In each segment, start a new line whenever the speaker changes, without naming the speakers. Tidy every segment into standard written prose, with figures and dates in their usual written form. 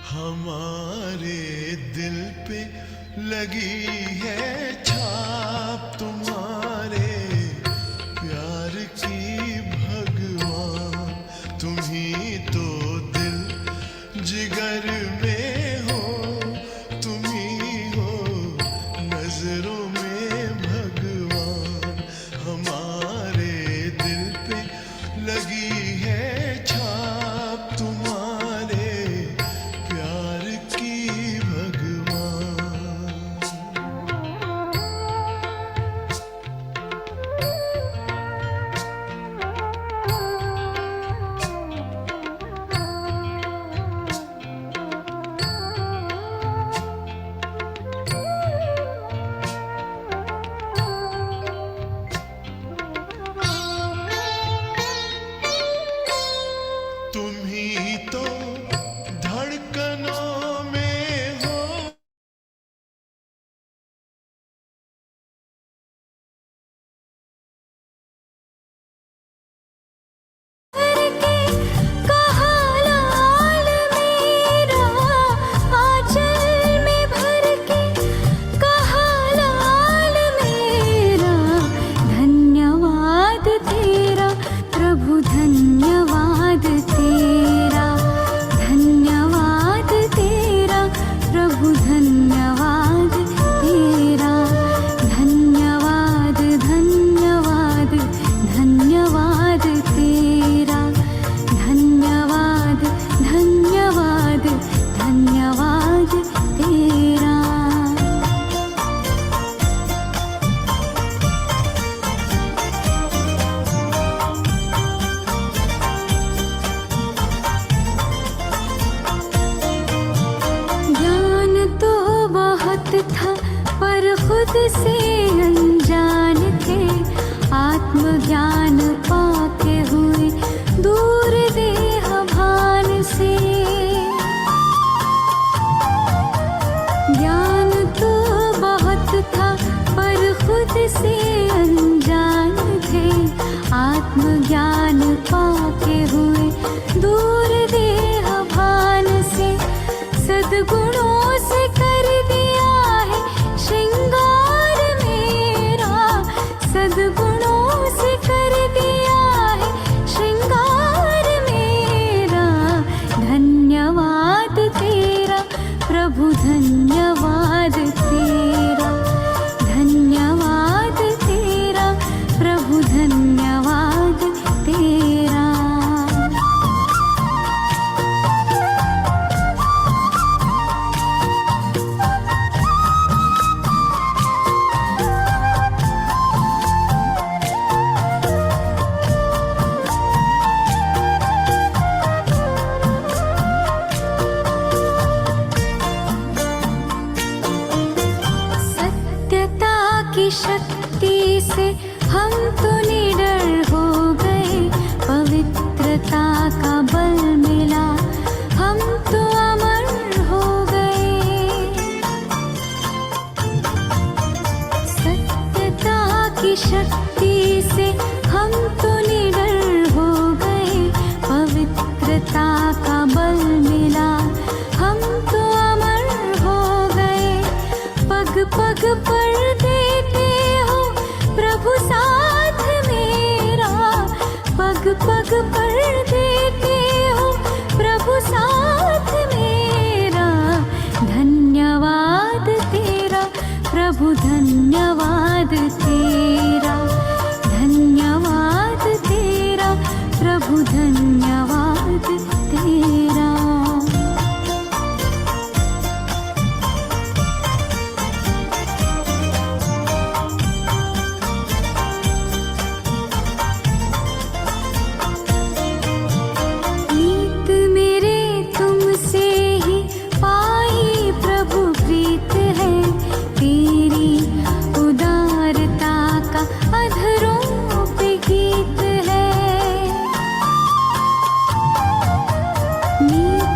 हमारे दिल पे लगी है छाप तुम्हारे प्यार की भगवान। तुम ही तो दिल जिगर में हो, तुम ही हो नजरों में भगवान। हमारे दिल पे लगी है छाप तुम्हारे प्यार की भगवान। तुम ही तो धड़कनों में हो,
कहा लाल मेरा आंचल में भर के, कहा लाल मेरा धन्यवाद तेरा प्रभु, धन्यवाद तेरा, धन्यवाद तेरा प्रभु, धन्यवाद तेरा, धन्यवाद धन्यवाद धन्यवाद तेरा, धन्यवाद धन्यवाद धन्यवाद तेरा। ज्ञान तो बहुत था पर खुद से अनजान थे, आत्मज्ञान पाके हुए दूर देह भान से। ज्ञान तो बहुत था पर खुद से अनजान थे, आत्मज्ञान पाके हुए दूर देह भान से। सद्गुणों से कर दिया है श्रृंगार मेरा, सद्गुणों से कर दिया है श्रृंगार मेरा। धन्यवाद तेरा प्रभु, धन्यवाद तेरा, धन्यवाद तेरा प्रभु, धन्यवाद तेरा। सत्यता की शक्ति से हम तो निडर हो गए, पवित्रता का बल मिला हम तो अमर हो गए। सत्यता की शक्ति से हम तो निडर हो गए, पवित्रता का बल मिला हम तो अमर हो गए। पग पग पर देते हो प्रभु साथ मेरा, पग पग पर देते हो प्रभु साथ मेरा। धन्यवाद तेरा प्रभु, धन्यवाद तेरा, धन्यवाद तेरा प्रभु, धन्यवाद तेरा। नीत मेरे तुमसे ही पाई प्रभु प्रीत है, तेरी उदारता का अधरों पे गीत है। नीत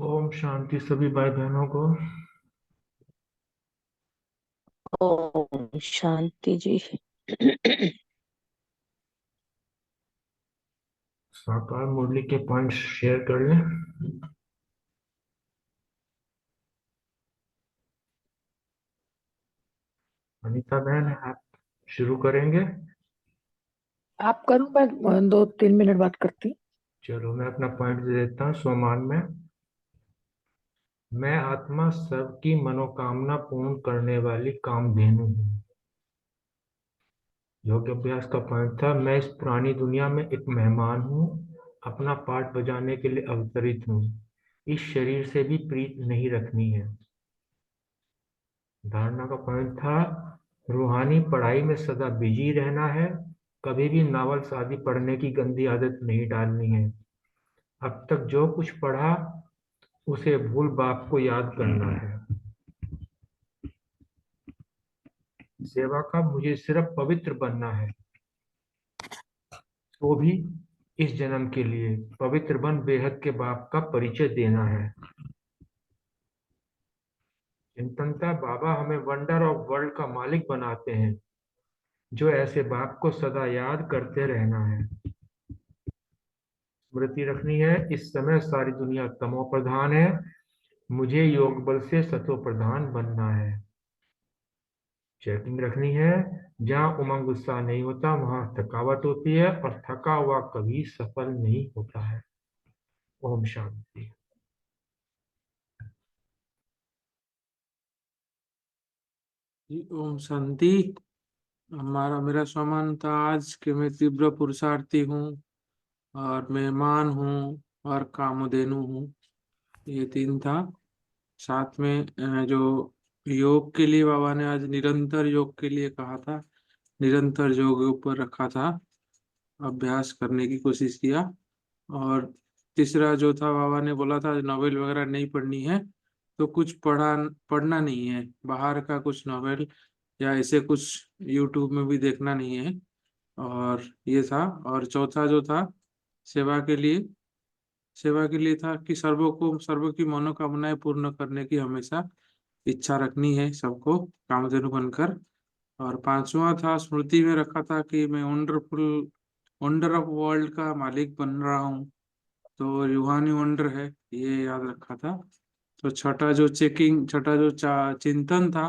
ओम शांति सभी भाई बहनों को।
ओम शांति जी।
साकार मुरली के पॉइंट्स शेयर कर लें। अनीता बहन, आप शुरू करेंगे?
आप करूं, मैं 2-3 मिनट बात करती हूँ।
चलो मैं अपना पॉइंट दे देता हूँ। स्वमान में मैं आत्मा सबकी मनोकामना पूर्ण करने वाली कामधेनु हूँ। योग अभ्यास का पॉइंट था, मैं इस पुरानी दुनिया में एक मेहमान हूँ, अपना पार्ट बजाने के लिए अवतरित हूँ, इस शरीर से भी प्रीत नहीं रखनी है। धारणा का पॉइंट था, रूहानी पढ़ाई में सदा बिजी रहना है, कभी भी नावल शादी पढ़ने की गंदी आदत नहीं डालनी है। अब तक जो कुछ पढ़ा उसे भूल बाप को याद करना है। सेवा का मुझे सिर्फ पवित्र बनना है, वो भी इस जन्म के लिए। पवित्र बन बेहद के बाप का परिचय देना है। चिंतनता बाबा हमें वंडर ऑफ वर्ल्ड का मालिक बनाते हैं, जो ऐसे बाप को सदा याद करते रहना है। स्मृति रखनी है, इस समय सारी दुनिया तमो प्रधान है, मुझे योग बल से सतो प्रधान बनना है। चेकिंग रखनी है, जहाँ उमंग उत्साह नहीं होता वहां थकावट होती है, और थका हुआ कभी सफल नहीं होता है। ओम शांति।
जी ओम शांति। मेरा स्वमान था आज कि मैं तीव्र पुरुषार्थी हूँ और मेहमान हूँ और कामधेनु हूँ। ये 3 था। साथ में जो योग के लिए बाबा ने आज निरंतर योग के लिए कहा था, निरंतर योग के ऊपर रखा था, अभ्यास करने की कोशिश किया। और तीसरा जो था, बाबा ने बोला था नॉवेल वगैरह नहीं पढ़नी है, तो कुछ पढ़ना नहीं है, बाहर का कुछ नॉवेल या ऐसे कुछ यूट्यूब में भी देखना नहीं है। और ये था। और चौथा जो था, सेवा के लिए सेवा के लिए था कि सर्व की मनोकामनाएं पूर्ण करने की हमेशा इच्छा रखनी है, सबको कामधेनु बनकर। और पांचवा था, स्मृति में रखा था कि मैं वंडर ऑफ वर्ल्ड का मालिक बन रहा हूँ, तो रूहानी वंडर है, ये याद रखा था। तो छठा जो चिंतन था,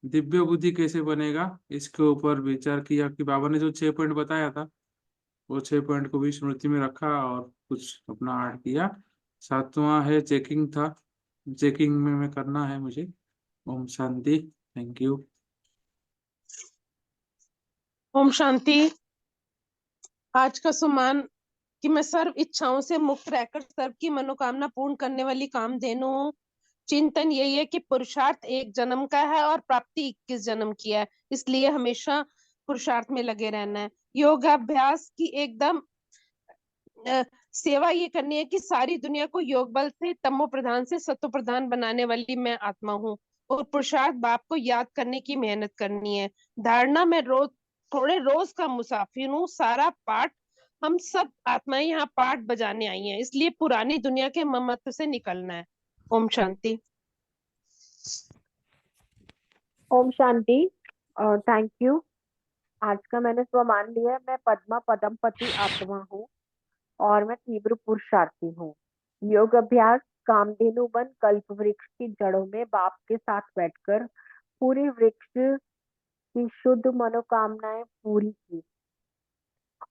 दिव्य बुद्धि कैसे बनेगा, इसके ऊपर विचार किया कि बाबा ने जो 6 पॉइंट बताया था, वो 6 पॉइंट को भी स्मृति में रखा और कुछ अपना ऐड किया। सातवां है चेकिंग था, चेकिंग में मैं करना है मुझे। ओम शांति। Thank you.
ओम शांति। आज का सुमान कि मैं सर्व इच्छाओं से मुक्त रहकर सर्व की मनोकामना पूर्ण करने वाली कामधेनु हूँ। चिंतन यही है कि पुरुषार्थ एक जन्म का है और प्राप्ति 21 जन्म की है, इसलिए हमेशा पुरुषार्थ में लगे रहना है। योगाभ्यास की एकदम सेवा ये करनी है कि सारी दुनिया को योग बल से तमो प्रधान से सतो प्रधान बनाने वाली मैं आत्मा हूँ। और पुरुषार्थ बाप को याद करने की मेहनत करनी है। धारणा में रोज का मुसाफिर हूँ, सारा पाठ हम सब आत्माएं यहाँ पाठ बजाने आई हैं, इसलिए पुरानी दुनिया के ममत्व से निकलना है। ओम शांति।
ओम शांति। Thank you. आज का मैंने स्वमान लिया है, मैं पद्मा पदमपति आत्मा हूँ और मैं तीव्र पुरुषार्थी हूँ। योग अभ्यास कामधेनु बन कल्प वृक्ष की जड़ों में बाप के साथ बैठकर पूरी वृक्ष की शुद्ध मनोकामनाएं पूरी की।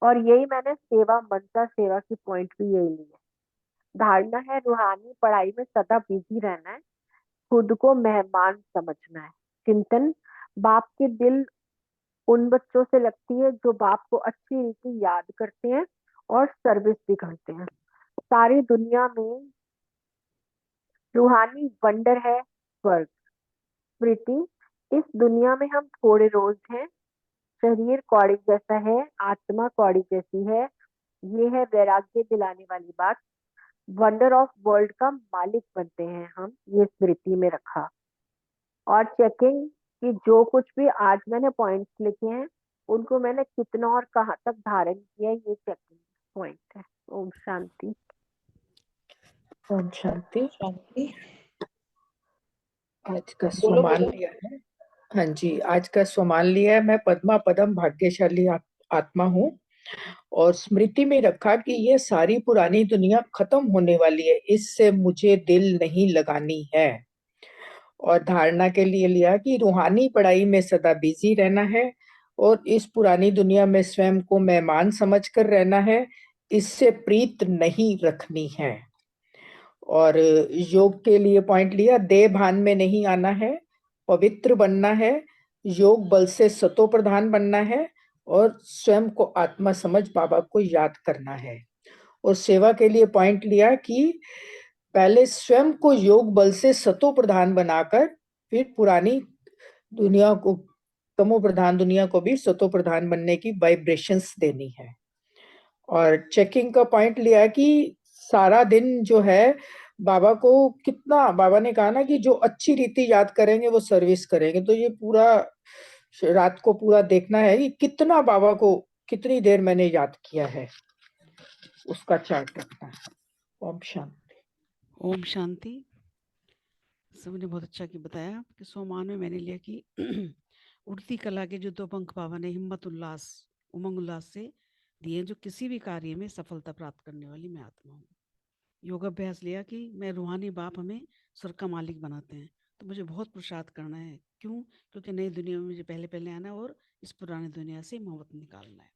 और यही मैंने सेवा मनसा सेवा की पॉइंट भी यही ली है। धारणा है, रूहानी पढ़ाई में सदा बिजी रहना है, खुद को मेहमान समझना है। चिंतन, बाप के दिल उन बच्चों से लगती है जो बाप को अच्छी रीति याद करते हैं और सर्विस भी करते हैं। सारी दुनिया में रूहानी वंडर है स्वर्ग। स्मृति, इस दुनिया में हम थोड़े रोज हैं, शरीर कौड़ी जैसा है, आत्मा कौड़ी जैसी है, ये है वैराग्य दिलाने वाली बात। वंडर ऑफ वर्ल्ड का मालिक बनते हैं हम, ये स्मृति में रखा। और चेकिंग कि जो कुछ भी आज मैंने पॉइंट्स लिखे हैं उनको मैंने कितना और कहाँ तक धारण किया, ये चेकिंग पॉइंट है। ओम शांति।
ओम शांति।
शांति।
आज का
बोलो
स्वमान
बोलो।
लिया है। हाँ जी, आज का स्वमान लिया है। मैं पद्मा पदम भाग्यशाली आत्मा हूँ और स्मृति में रखा कि ये सारी पुरानी दुनिया खत्म होने वाली है, इससे मुझे दिल नहीं लगानी है। और धारणा के लिए लिया कि रूहानी पढ़ाई में सदा बिजी रहना है और इस पुरानी दुनिया में स्वयं को मेहमान समझकर रहना है, इससे प्रीत नहीं रखनी है। और योग के लिए पॉइंट लिया, देह भान में नहीं आना है, पवित्र बनना है, योग बल से सतो प्रधान बनना है और स्वयं को आत्मा समझ बाबा को याद करना है। और सेवा के लिए पॉइंट लिया कि पहले स्वयं को योग बल से सतो प्रधान बनाकर फिर पुरानी दुनिया को, तमो प्रधान दुनिया को भी सतो प्रधान बनने की वाइब्रेशंस देनी है। और चेकिंग का पॉइंट लिया कि सारा दिन जो है बाबा को कितना, बाबा ने कहा ना कि जो अच्छी रीति याद करेंगे वो सर्विस करेंगे, तो ये पूरा रात को पूरा देखना है कि कितना बाबा को कितनी देर मैंने याद किया है, उसका चार्ट रखना है। ओम शांति।
ओम शांति। सबने बहुत अच्छा की बताया कि सोमान में मैंने लिया कि उड़ती कला के जो 2 पंख बाबा ने हिम्मत उल्लास उमंग उल्लास से दिए, जो किसी भी कार्य में सफलता प्राप्त करने वाली मैं आत्मा हूँ। योगाभ्यास लिया कि मैं रूहानी बाप हमें स्वर्ग का मालिक बनाते हैं, तो मुझे बहुत पुरुषार्थ करना है। क्यों? क्योंकि नई दुनिया में मुझे पहले पहले आना है और इस पुरानी दुनिया से मोहब्बत निकालना है।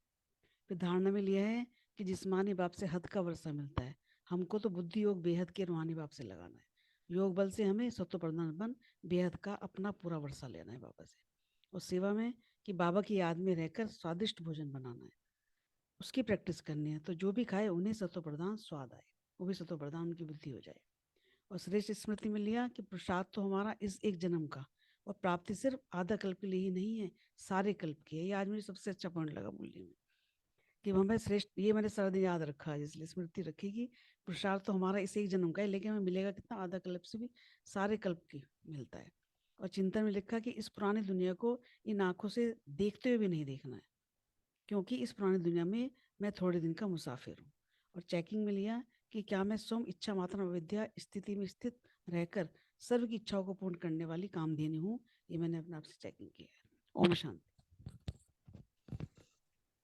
फिर धारणा में लिया है कि जिस्मानी बाप से हद का वर्षा मिलता है, हमको तो बुद्धि योग बेहद के रूहानी बाप से लगाना है। योग बल से हमें सत्व प्रधान बन बेहद का अपना पूरा वर्षा लेना है बाबा से। और सेवा में कि बाबा की याद में रहकर स्वादिष्ट भोजन बनाना है, उसकी प्रैक्टिस करनी है, तो जो भी खाए उन्हें सत्व प्रधान स्वाद आए, वो भी सत्व प्रधान उनकी बुद्धि हो जाए। और श्रेष्ठ स्मृति में लिया कि प्रसाद तो हमारा इस एक जन्म का और प्राप्ति सिर्फ आधा कल्प के लिए ही नहीं है, सारे कल्प की है। ये आज मुझे सबसे अच्छा पॉइंट लगा मूल्य में कि हमें श्रेष्ठ, ये मैंने सारा दिन याद रखा है, इसलिए स्मृति रखी कि पुरुषार्थ तो हमारा इस एक जन्म का है, लेकिन हमें मिलेगा कितना, आधा कल्प से भी सारे कल्प की मिलता है। और चिंतन में लिखा कि इस पुरानी दुनिया को इन आंखों से देखते हुए भी नहीं देखना है, क्योंकि इस पुरानी दुनिया में मैं थोड़े दिन का मुसाफिर हूँ। और चेकिंग में लिया कि क्या मैं स्वयं इच्छा मात्र अविद्या स्थिति में स्थित रहकर सर्व की इच्छाओं को पूर्ण करने वाली कामधेनु हूँ। ये मैंने अपने आप से चेकिंग किया है। ओम शांति।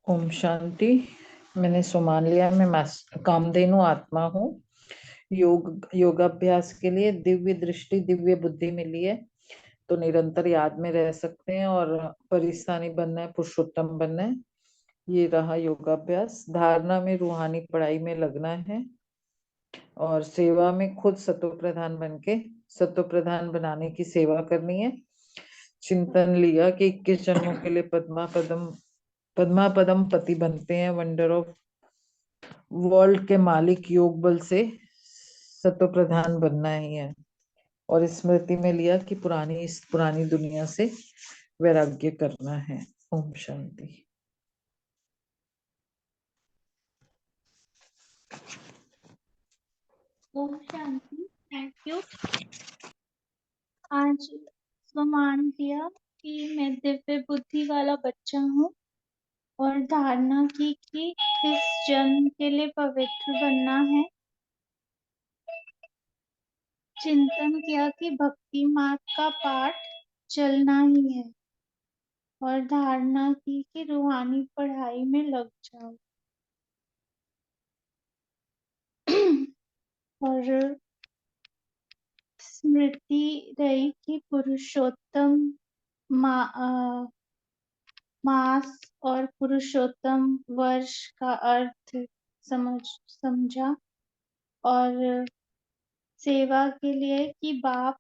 ओम शांति। मैंने सुमान लिया, मैं कामधेनु आत्मा हूँ। योगाभ्यास के लिए दिव्य दृष्टि दिव्य बुद्धि मिली है, तो निरंतर याद में रह सकते हैं और परिस्थानी बनना है, पुरुषोत्तम बनना है। ये रहा योगाभ्यास। धारणा में रूहानी पढ़ाई में लगना है और सेवा में खुद सत्व प्रधान बन के सत्व प्रधान बनाने की सेवा करनी है। चिंतन लिया कि 21 जन्मों के लिए पद्मा पदम पति बनते हैं, वंडर ऑफ वर्ल्ड के मालिक योग बल से सत्व प्रधान बनना ही है। और स्मृति में लिया कि इस पुरानी दुनिया से वैराग्य करना है। ओम शांति।
ओम शांति। Thank you. आज स्वमान दिया कि मैं दिव्य बुद्धि वाला बच्चा हूँ और धारणा की कि इस जन्म के लिए पवित्र बनना है। चिंतन किया कि भक्ति मार्ग का पाठ चलना ही है और धारणा की कि रूहानी पढ़ाई में लग जाओ। और स्मृति रही कि पुरुषोत्तम मास और पुरुषोत्तम वर्ष का अर्थ समझा। और सेवा के लिए कि बाप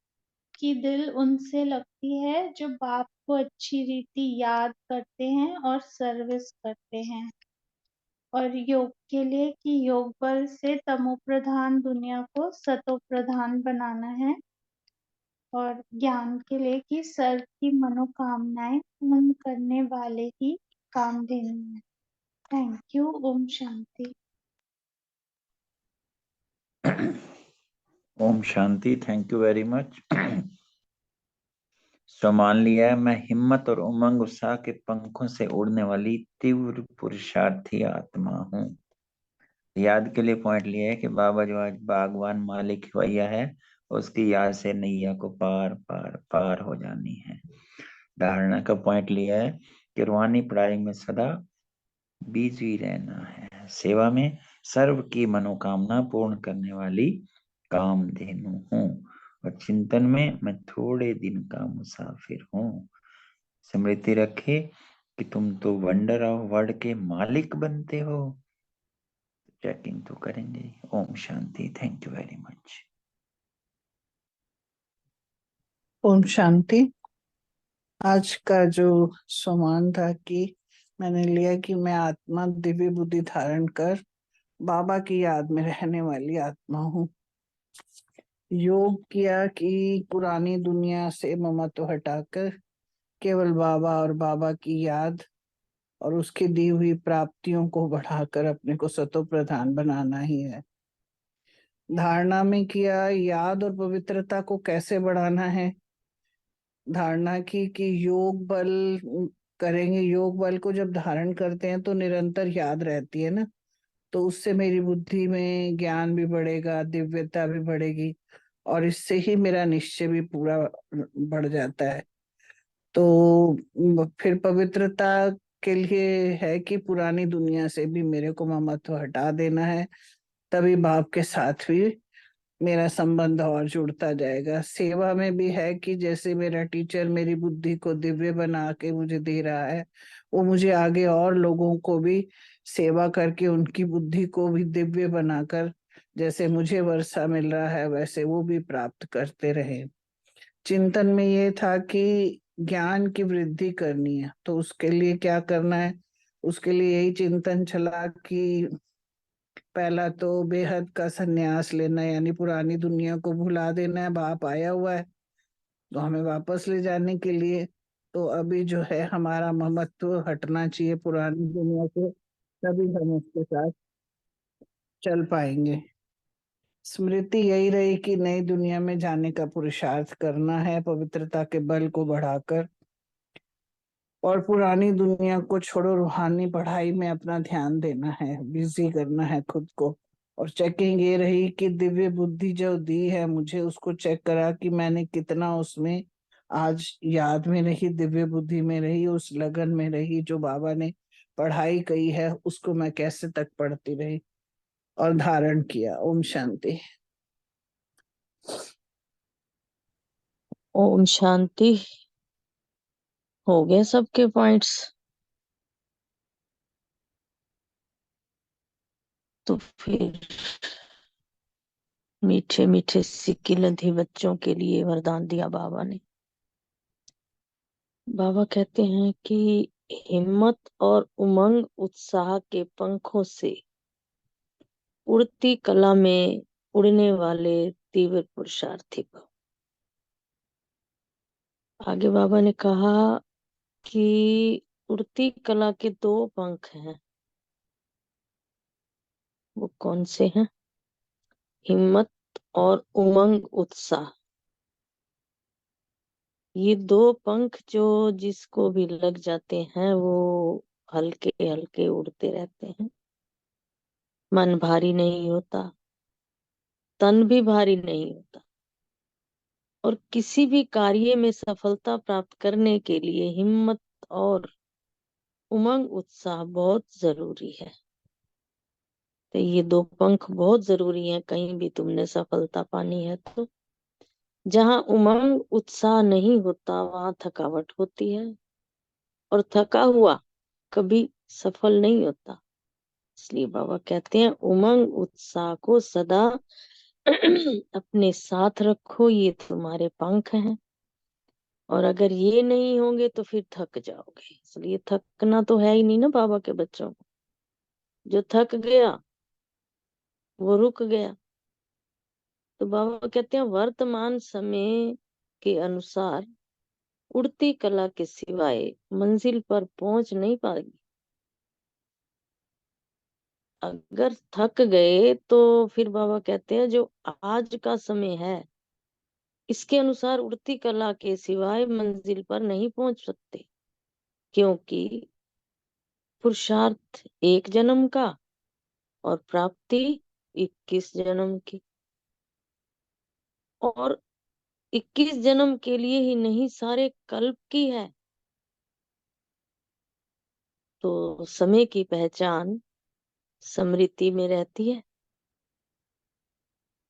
की दिल उनसे लगती है जो बाप को अच्छी रीति याद करते हैं और सर्विस करते हैं। और योग के लिए कि योग बल से तमो प्रधान दुनिया को सतो प्रधान बनाना है। और ज्ञान के लिए कि सर्व की मनोकामनाएं पूर्ण करने वाले ही कामधेनु हैं। Thank you. ओम शांति।
ओम शांति। Thank you very much. मान लिया है, मैं हिम्मत और उमंग उत्साह के पंखों से उड़ने वाली तीव्र पुरुषार्थी आत्मा हूँ। याद के लिए पॉइंट लिया है कि बाबा जो आज बागवान मालिक भैया है, उसकी याद से नैया को पार पार पार हो जानी है। धारणा का पॉइंट लिया है कि रूहानी पढ़ाई में सदा बिजी रहना है, सेवा में सर्व की मनोकामना पूर्ण करने वाली कामधेनु हूँ, और चिंतन में मैं थोड़े दिन का मुसाफिर हूँ। स्मृति रखे कि तुम तो वंडर ऑफ वर्ड के मालिक बनते हो। चेकिंग तो करेंगे। ओम शांति। Thank you very much.
ओम शांति। आज का जो सम्मान था कि मैंने लिया कि मैं आत्मा दिव्य बुद्धि धारण कर बाबा की याद में रहने वाली आत्मा हूँ। योग किया कि पुरानी दुनिया से ममत्व हटाकर केवल बाबा और बाबा की याद और उसकी दी हुई प्राप्तियों को बढ़ाकर अपने को सतो प्रधान बनाना ही है। धारणा में किया याद और पवित्रता को कैसे बढ़ाना है। धारणा की कि योग बल करेंगे, योग बल को जब धारण करते हैं तो निरंतर याद रहती है ना, तो उससे मेरी बुद्धि में ज्ञान भी बढ़ेगा, दिव्यता भी बढ़ेगी, और इससे ही मेरा निश्चय भी पूरा बढ़ जाता है। तो फिर पवित्रता के लिए है कि पुरानी दुनिया से भी मेरे को ममत्व हटा देना है, तभी बाप के साथ भी मेरा संबंध और जुड़ता जाएगा। सेवा में भी है कि जैसे मेरा टीचर मेरी बुद्धि को दिव्य बना के मुझे दे रहा है, वो मुझे आगे और लोगों को भी सेवा करके उनकी बुद्धि को भी दिव्य बनाकर, जैसे मुझे वर्षा मिल रहा है वैसे वो भी प्राप्त करते रहे। चिंतन में ये था कि ज्ञान की वृद्धि करनी है, तो उसके लिए क्या करना है। उसके लिए यही चिंतन चला कि पहला तो बेहद का संन्यास लेना, यानी पुरानी दुनिया को भुला देना है। बाप आया हुआ है तो हमें वापस ले जाने के लिए, तो अभी जो है हमारा ममत्व हटना चाहिए पुरानी दुनिया से, तभी हम उसके साथ चल पाएंगे। स्मृति यही रही कि नई दुनिया में जाने का पुरुषार्थ करना है, पवित्रता के बल को बढ़ाकर, और पुरानी दुनिया को छोड़ो, रूहानी पढ़ाई में अपना ध्यान देना है, बिजी करना है खुद को। और चेकिंग ये रही कि दिव्य बुद्धि जो दी है मुझे, उसको चेक करा कि मैंने कितना उसमें आज याद में रही, दिव्य बुद्धि में रही, उस लगन में रही जो बाबा ने पढ़ाई कही है उसको मैं कैसे तक पढ़ती रही और धारण किया। ओम शांति।
ओम शांति। हो गए सबके पॉइंट्स? तो फिर मीठे मीठे सिक्की लधी बच्चों के लिए वरदान दिया बाबा ने। बाबा कहते हैं कि हिम्मत और उमंग उत्साह के पंखों से उड़ती कला में उड़ने वाले तीव्र पुरुषार्थी भव। आगे बाबा ने कहा कि उड़ती कला के 2 पंख हैं। वो कौन से हैं? हिम्मत और उमंग उत्साह। ये 2 पंख जो जिसको भी लग जाते हैं वो हल्के हल्के उड़ते रहते हैं। मन भारी नहीं होता, तन भी भारी नहीं होता, और किसी भी कार्य में सफलता प्राप्त करने के लिए हिम्मत और उमंग उत्साह बहुत जरूरी है। तो ये 2 पंख बहुत जरूरी हैं कहीं भी तुमने सफलता पानी है तो। जहाँ उमंग उत्साह नहीं होता वहां थकावट होती है, और थका हुआ कभी सफल नहीं होता। इसलिए बाबा कहते हैं उमंग उत्साह को सदा अपने साथ रखो, ये तुम्हारे पंख हैं, और अगर ये नहीं होंगे तो फिर थक जाओगे। इसलिए थकना तो है ही नहीं ना बाबा के बच्चों को। जो थक गया वो रुक गया। तो बाबा कहते हैं वर्तमान समय के अनुसार उड़ती कला के सिवाय मंजिल पर पहुंच नहीं पाएगी। अगर थक गए तो फिर बाबा कहते हैं जो आज का समय है इसके अनुसार उड़ती कला के सिवाय मंजिल पर नहीं पहुंच सकते, क्योंकि पुरुषार्थ 1 जन्म का और प्राप्ति 21 जन्म की। और 21 जन्म के लिए ही नहीं, सारे कल्प की है। तो समय की पहचान स्मृति में रहती है,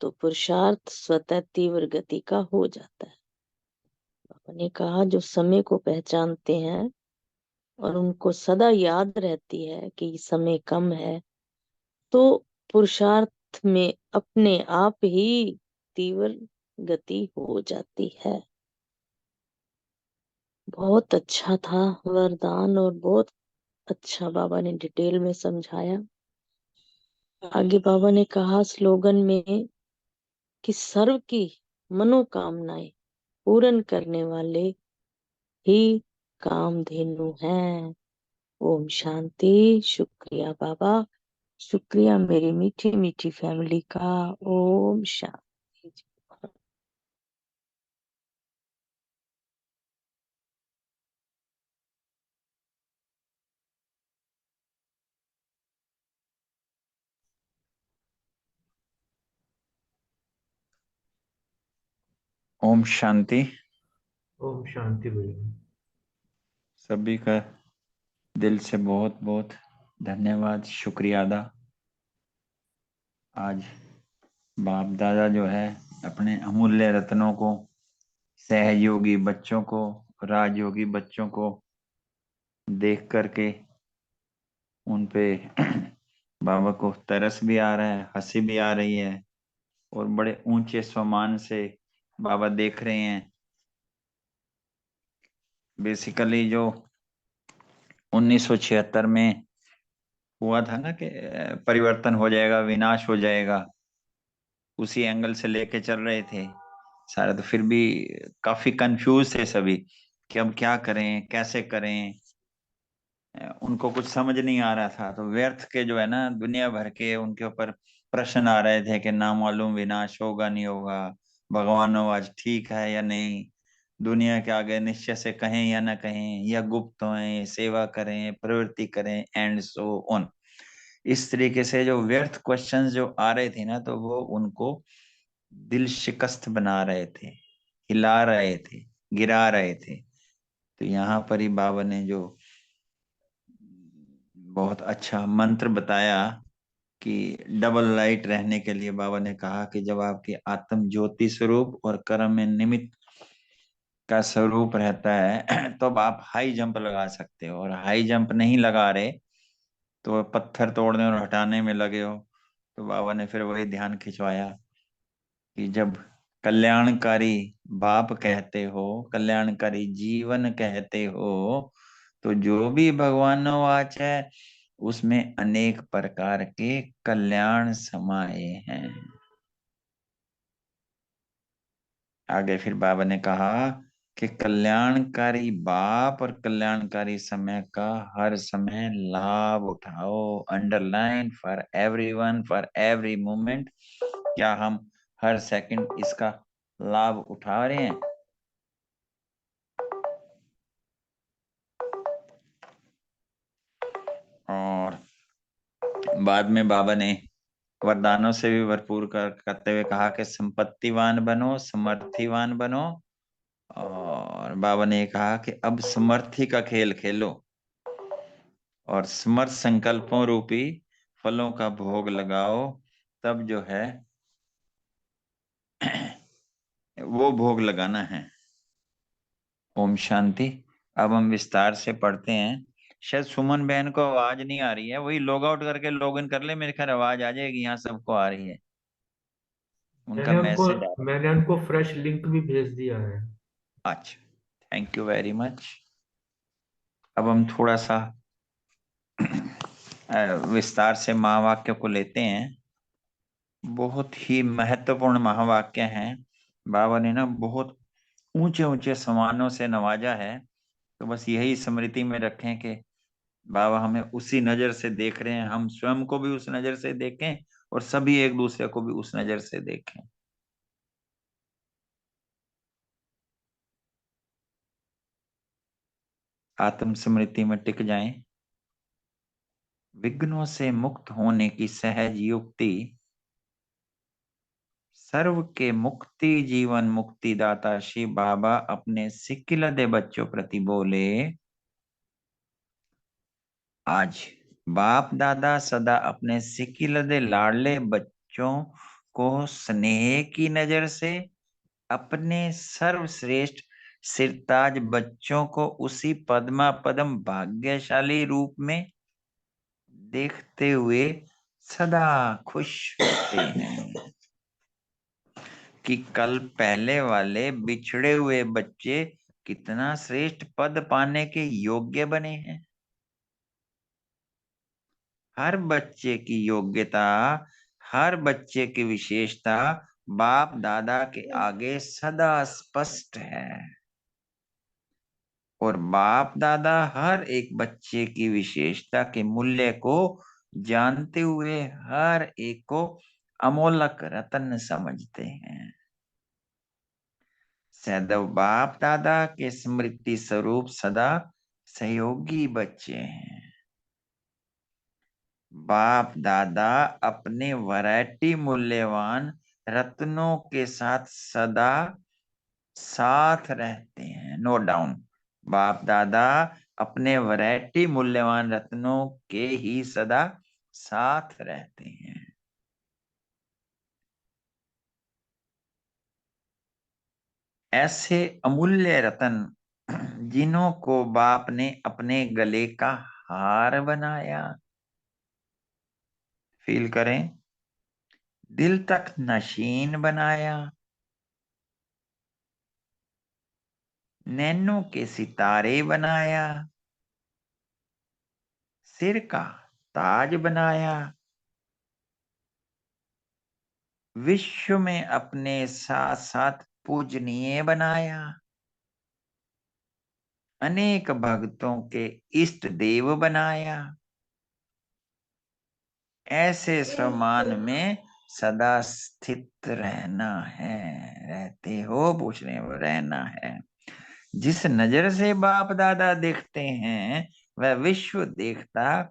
तो पुरुषार्थ स्वतः तीव्र गति का हो जाता है। बाबा ने कहा जो समय को पहचानते हैं और उनको सदा याद रहती है कि समय कम है, तो पुरुषार्थ में अपने आप ही तीव्र गति हो जाती है। बहुत अच्छा था वरदान, और बहुत अच्छा बाबा ने डिटेल में समझाया। आगे बाबा ने कहा स्लोगन में कि सर्व की मनोकामनाएं पूर्ण करने वाले ही कामधेनु हैं। ओम शांति। शुक्रिया बाबा, शुक्रिया मेरी मीठी मीठी फैमिली का। ओम शांति।
ओम शांति।
ओम शांति भैया।
सभी का दिल से बहुत बहुत धन्यवाद, शुक्रिया अदा। आज बाप दादा जो है अपने अमूल्य रत्नों को, सहयोगी बच्चों को, राजयोगी बच्चों को देख करके उन पे बाबा को तरस भी आ रहा है, हंसी भी आ रही है, और बड़े ऊंचे स्वमान से बाबा देख रहे हैं। बेसिकली जो 1976 में हुआ था ना कि परिवर्तन हो जाएगा, विनाश हो जाएगा, उसी एंगल से लेके चल रहे थे सारे। तो फिर भी काफी कंफ्यूज थे सभी कि अब क्या करें, कैसे करें। उनको कुछ समझ नहीं आ रहा था। तो व्यर्थ के जो है ना दुनिया भर के उनके ऊपर प्रश्न आ रहे थे कि ना मालूम विनाश होगा नहीं होगा, भगवान आज ठीक है या नहीं, दुनिया के आगे निश्चय से कहें या ना कहें, या गुप्त हों, सेवा करें, प्रवृत्ति करें, एंड सो ऑन। इस तरीके से जो व्यर्थ क्वेश्चंस जो आ रहे थे ना, तो वो उनको दिल शिकस्त बना रहे थे, हिला रहे थे, गिरा रहे थे। तो यहाँ पर ही बाबा ने जो बहुत अच्छा मंत्र बताया कि डबल लाइट रहने के लिए बाबा ने कहा कि जब आपकी आत्म ज्योति स्वरूप और कर्म में निमित्त का स्वरूप रहता है तो अब आप हाई जंप लगा सकते हो, और हाई जंप नहीं लगा रहे तो पत्थर तोड़ने और हटाने में लगे हो। तो बाबा ने फिर वही ध्यान खिंचवाया कि जब कल्याणकारी बाप कहते हो, कल्याणकारी जीवन कहते हो, तो जो भी भगवानो वाच है उसमें अनेक प्रकार के कल्याण समाये हैं। आगे फिर बाबा ने कहा कि कल्याणकारी बाप और कल्याणकारी समय का हर समय लाभ उठाओ। Underline for everyone, for every moment. क्या हम हर सेकंड इसका लाभ उठा रहे हैं? और बाद में बाबा ने वरदानों से भी भरपूर करते हुए कहा कि संपत्तिवान बनो, समर्थिवान बनो। और बाबा ने कहा कि अब समर्थी का खेल खेलो और समर्थ संकल्पों रूपी फलों का भोग लगाओ, तब जो है वो भोग लगाना है। ओम शांति। अब हम विस्तार से पढ़ते हैं। शायद सुमन बहन को आवाज नहीं आ रही है, वही लॉग आउट करके लॉग इन कर ले, मेरे ख्याल आवाज आ जाएगी। यहाँ सबको आ रही है, उनका मैसेज आ
मैंने उनको फ्रेश लिंक भी भेज दिया है।
अच्छा, थैंक यू वेरी मच। अब हम थोड़ा सा विस्तार से महावाक्य को लेते हैं। बहुत ही महत्वपूर्ण महावाक्य हैं। बाबा ने ना बहुत ऊंचे ऊंचे सम्मानों से नवाजा है। तो बस यही स्मृति में रखें कि बाबा हमें उसी नजर से देख रहे हैं, हम स्वयं को भी उस नजर से देखें और सभी एक दूसरे को भी उस नजर से देखें। आत्म स्मृति में टिक जाएं। विघ्नों से मुक्त होने की सहज युक्ति सर्व के मुक्ति जीवन मुक्तिदाता श्री बाबा अपने सिक्किलदे बच्चों प्रति बोले, आज बाप दादा सदा अपने सिक्किलदे लाडले बच्चों को स्नेह की नजर से अपने सर्वश्रेष्ठ सिरताज बच्चों को उसी पद्मा पदम भाग्यशाली रूप में देखते हुए सदा खुश होते हैं कि कल पहले वाले बिछड़े हुए बच्चे कितना श्रेष्ठ पद पाने के योग्य बने हैं। हर बच्चे की योग्यता, हर बच्चे की विशेषता बाप दादा के आगे सदा स्पष्ट है और बाप दादा हर एक बच्चे की विशेषता के मूल्य को जानते हुए हर एक को अमोलक रत्न समझते हैं। सदैव बाप दादा के स्मृति स्वरूप सदा सहयोगी बच्चे हैं। बाप दादा अपने वैरायटी मूल्यवान रत्नों के साथ सदा साथ रहते हैं। नोट डाउन, बाप दादा अपने वैरायटी मूल्यवान रत्नों के ही सदा साथ रहते हैं। ऐसे अमूल्य रत्न जिन्हों को बाप ने अपने गले का हार बनाया, फील करें, दिल तक नशीन बनाया, नैनों के सितारे बनाया, सिर का ताज बनाया, विश्व में अपने साथ साथ पूजनीय बनाया, अनेक भक्तों के इष्ट देव बनाया। ऐसे सम्मान में सदा स्थित रहना है। रहते हो पूछने में रहना है। जिस नजर से बाप दादा देखते हैं वह विश्व देखता,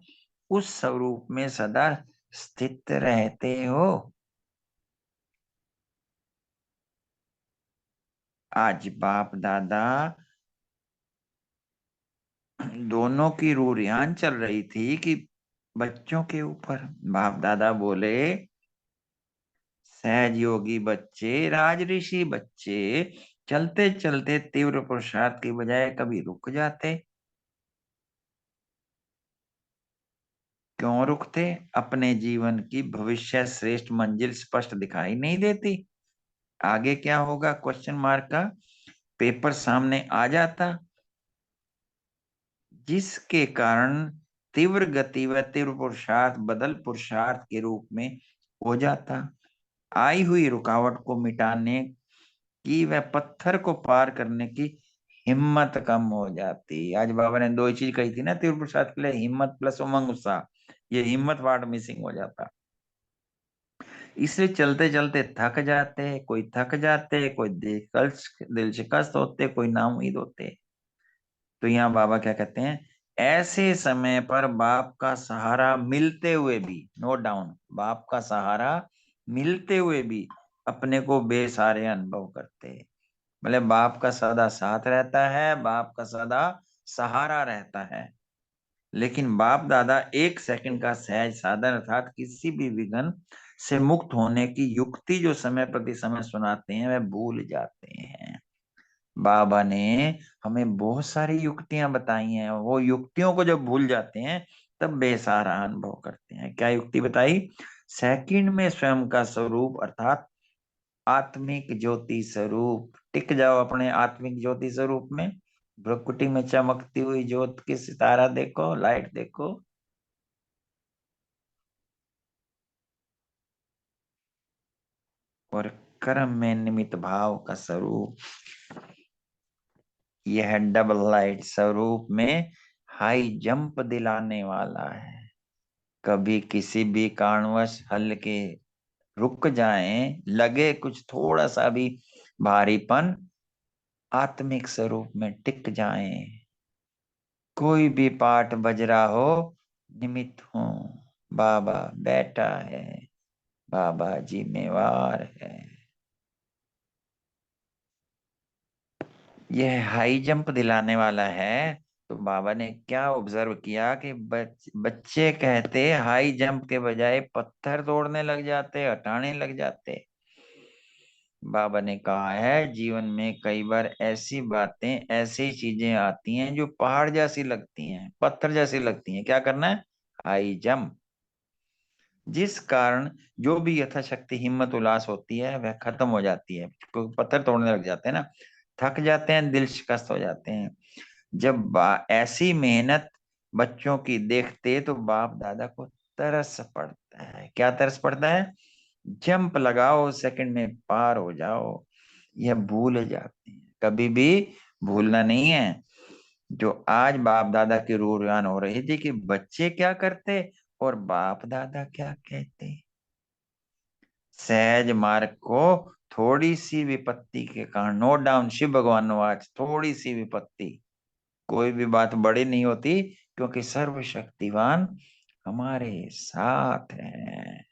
उस स्वरूप में सदा स्थित रहते हो। आज बाप दादा दोनों की रूरियान चल रही थी कि बच्चों के ऊपर। बाप दादा बोले, सहज योगी बच्चे, राज ऋषि बच्चे चलते चलते तीव्र पुरुषार्थ की बजाय कभी रुक जाते। क्यों रुकते? अपने जीवन की भविष्य श्रेष्ठ मंजिल स्पष्ट दिखाई नहीं देती। आगे क्या होगा क्वेश्चन मार्क का पेपर सामने आ जाता, जिसके कारण तीव्र गति व तीव्र पुरुषार्थ बदल पुरुषार्थ के रूप में हो जाता। आई हुई रुकावट को मिटाने की व पत्थर को पार करने की हिम्मत कम हो जाती। आज बाबा ने दो ही चीज कही थी ना तीव्र पुरुषार्थ के लिए, हिम्मत प्लस उमंग उत्साह। ये हिम्मत वार्ड मिसिंग हो जाता। इसलिए चलते चलते थक जाते, कोई थक जाते, कोई दिल शिकस्त होते, कोई नाउम्मीद होते। तो यहाँ बाबा क्या कहते हैं, ऐसे समय पर बाप का सहारा मिलते हुए भी, नोट डाउन, बाप का सहारा मिलते हुए भी अपने को बेसहारे अनुभव करते। मतलब बाप का सदा साथ रहता है, बाप का सदा सहारा रहता है, लेकिन बाप दादा एक सेकंड का सहज साधन अर्थात किसी भी विघ्न से मुक्त होने की युक्ति जो समय प्रति समय सुनाते हैं वह भूल जाते हैं। बाबा ने हमें बहुत सारी युक्तियां बताई हैं, वो युक्तियों को जब भूल जाते हैं तब बेसहारा अनुभव करते हैं। क्या युक्ति बताई? सेकंड में स्वयं का स्वरूप अर्थात आत्मिक ज्योति स्वरूप। टिक जाओ अपने आत्मिक ज्योति स्वरूप में। भ्रुकुटी में चमकती हुई ज्योत की सितारा देखो, लाइट देखो। और कर्म में निमित्त भाव का स्वरूप, यह डबल लाइट स्वरूप में हाई जंप दिलाने वाला है। कभी किसी भी कारणवश हल्के रुक जाएं, लगे कुछ थोड़ा सा भी भारीपन, आत्मिक स्वरूप में टिक जाएं। कोई भी पाठ बज रहा हो, निमित्त हूँ, बाबा बैठा है, बाबा जिम्मेवार है। यह हाई जंप दिलाने वाला है। तो बाबा ने क्या ऑब्जर्व किया कि बच्चे कहते हाई जंप के बजाय पत्थर तोड़ने लग जाते, हटाने लग जाते। बाबा ने कहा है जीवन में कई बार ऐसी बातें, ऐसी चीजें आती हैं जो पहाड़ जैसी लगती हैं, पत्थर जैसी लगती हैं। क्या करना है? High jump. जिस कारण जो भी यथाशक्ति हिम्मत उल्लास होती है वह खत्म हो जाती है, क्योंकि पत्थर तोड़ने लग जाते हैं ना, थक जाते हैं, दिल शिकस्त हो जाते हैं। जब ऐसी मेहनत बच्चों की देखते तो बाप दादा को तरस पड़ता है। क्या तरस पड़ता है? जंप लगाओ, सेकंड में पार हो जाओ। यह भूल जाते हैं, कभी भी भूलना नहीं है। जो आज बाप दादा की रूहान हो रही थी कि बच्चे क्या करते और बाप दादा क्या कहते। सहज मार्ग को थोड़ी सी विपत्ति के कारण, नोट डाउन, शिव भगवान वाच, थोड़ी सी विपत्ति, कोई भी बात बड़ी नहीं होती, क्योंकि सर्वशक्तिवान हमारे साथ है।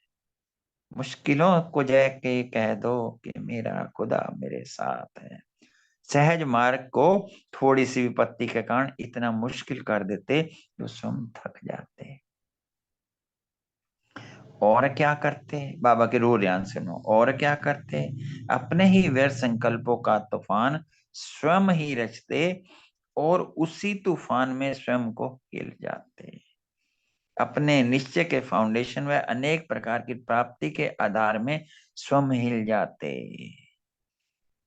मुश्किलों को जाके कह दो कि मेरा खुदा मेरे साथ है। सहज मार्ग को थोड़ी सी विपत्ति के कारण इतना मुश्किल कर देते जो स्वयं थक जाते। और क्या करते? बाबा के रूह ध्यान सुनो। और क्या करते? अपने ही व्यर्थ संकल्पों का तूफान स्वयं ही रचते और उसी तूफान में स्वयं को हिल जाते। अपने निश्चय के फाउंडेशन व अनेक प्रकार की प्राप्ति के आधार में स्वयं हिल जाते।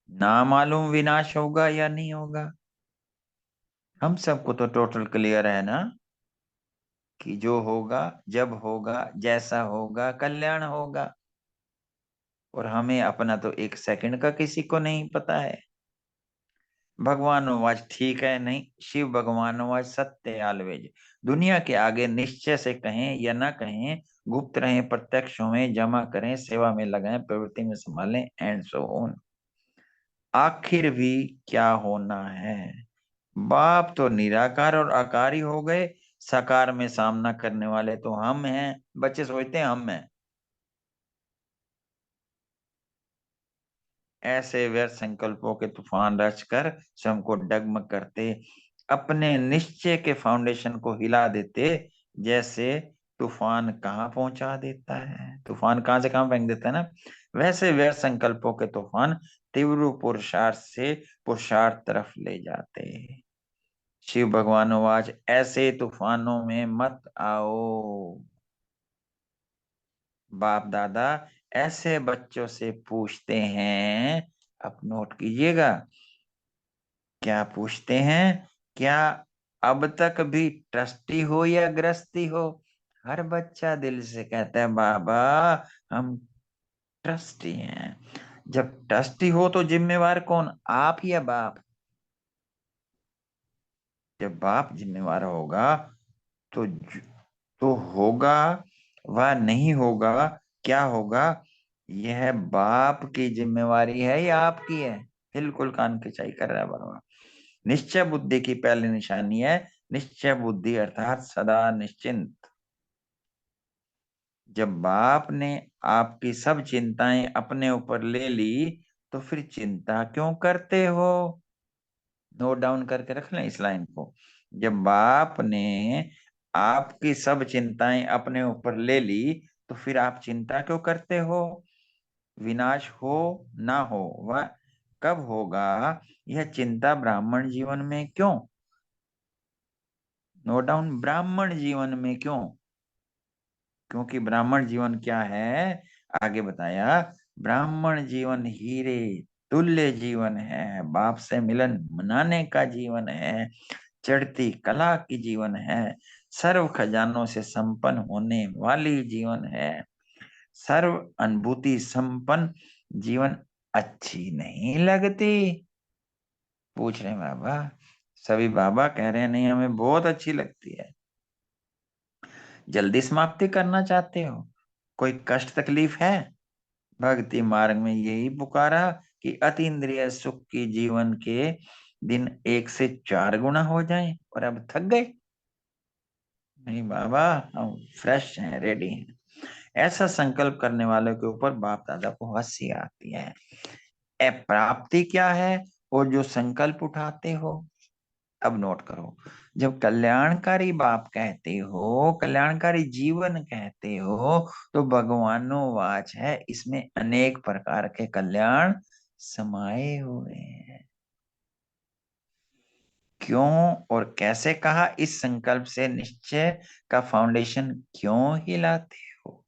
ना मालूम विनाश होगा या नहीं होगा। हम सबको तो टोटल क्लियर है ना कि जो होगा, जब होगा, जैसा होगा, कल्याण होगा। और हमें अपना तो एक सेकंड का किसी को नहीं पता है। भगवान वाज ठीक है नहीं, शिव भगवान वाज सत्य ऑलवेज। दुनिया के आगे निश्चय से कहें या ना कहें, गुप्त रहें, प्रत्यक्ष हों, जमा करें, सेवा में लगाएं, प्रवृत्ति में संभालें, एंड सो ऑन। आखिर भी क्या होना है? बाप तो निराकार और आकार ही हो गए, साकार में सामना करने वाले तो हम हैं। बच्चे सोचते हैं हम हैं। ऐसे व्यर्थ संकल्पों के तूफान रचकर स्वयं को डगमग करते, अपने निश्चय के फाउंडेशन को हिला देते। जैसे तूफान कहाँ पहुंचा देता है, तूफान कहाँ से कहाँ फेंक देता है ना, वैसे व्यर्थ संकल्पों के तूफान तीव्र पुरुषार्थ से पुरुषार्थ तरफ ले जाते। शिव भगवान आज ऐसे तूफानों में मत आओ। बाप दादा ऐसे बच्चों से पूछते हैं, अब नोट कीजिएगा, क्या पूछते हैं? क्या अब तक भी ट्रस्टी हो या गृहस्थी हो? हर बच्चा दिल से कहता है बाबा हम ट्रस्टी हैं। जब ट्रस्टी हो तो जिम्मेवार कौन, आप या बाप? जब बाप जिम्मेवार होगा तो तो होगा व नहीं होगा, क्या होगा, यह बाप की जिम्मेवारी है या आपकी है? बिल्कुल कान खिंचाई कर रहा है बाबा। निश्चय बुद्धि की पहली निशानी है निश्चय बुद्धि, अर्थात सदा निश्चिंत। जब बाप ने आपकी सब चिंताएं अपने ऊपर ले ली तो फिर चिंता क्यों करते हो? नोट डाउन करके रख लें इस लाइन को। जब बाप ने आपकी सब चिंताएं अपने ऊपर ले ली तो फिर आप चिंता क्यों करते हो? विनाश हो ना हो वह कब होगा, यह चिंता ब्राह्मण जीवन में क्यों? नोट डाउन, ब्राह्मण जीवन में क्यों? क्योंकि ब्राह्मण जीवन क्या है, आगे बताया, ब्राह्मण जीवन हीरे तुल्य जीवन है, बाप से मिलन मनाने का जीवन है, चढ़ती कला की जीवन है, सर्व खजानों से संपन्न होने वाली जीवन है, सर्व अनुभूति संपन्न जीवन अच्छी नहीं लगती? पूछ रहे हैं बाबा। सभी बाबा कह रहे हैं नहीं हमें बहुत अच्छी लगती है। जल्दी समाप्ति करना चाहते हो? कोई कष्ट तकलीफ है? भक्ति मार्ग में यही पुकारा कि अति इंद्रिय सुख की जीवन के दिन 1 से 4 गुना हो जाएं, और अब थक गए। नहीं बाबा, हम फ्रेश हैं, रेडी हैं। ऐसा संकल्प करने वालों के ऊपर बाप दादा को हंसी आती है। ए प्राप्ति क्या है? वो जो संकल्प उठाते हो। अब नोट करो, जब कल्याणकारी बाप कहते हो, कल्याणकारी जीवन कहते हो, तो भगवानो वाच है, इसमें अनेक प्रकार के कल्याण समाये हुए हैं। क्यों और कैसे कहा? इस संकल्प से निश्चय का फाउंडेशन क्यों हिलाते हो?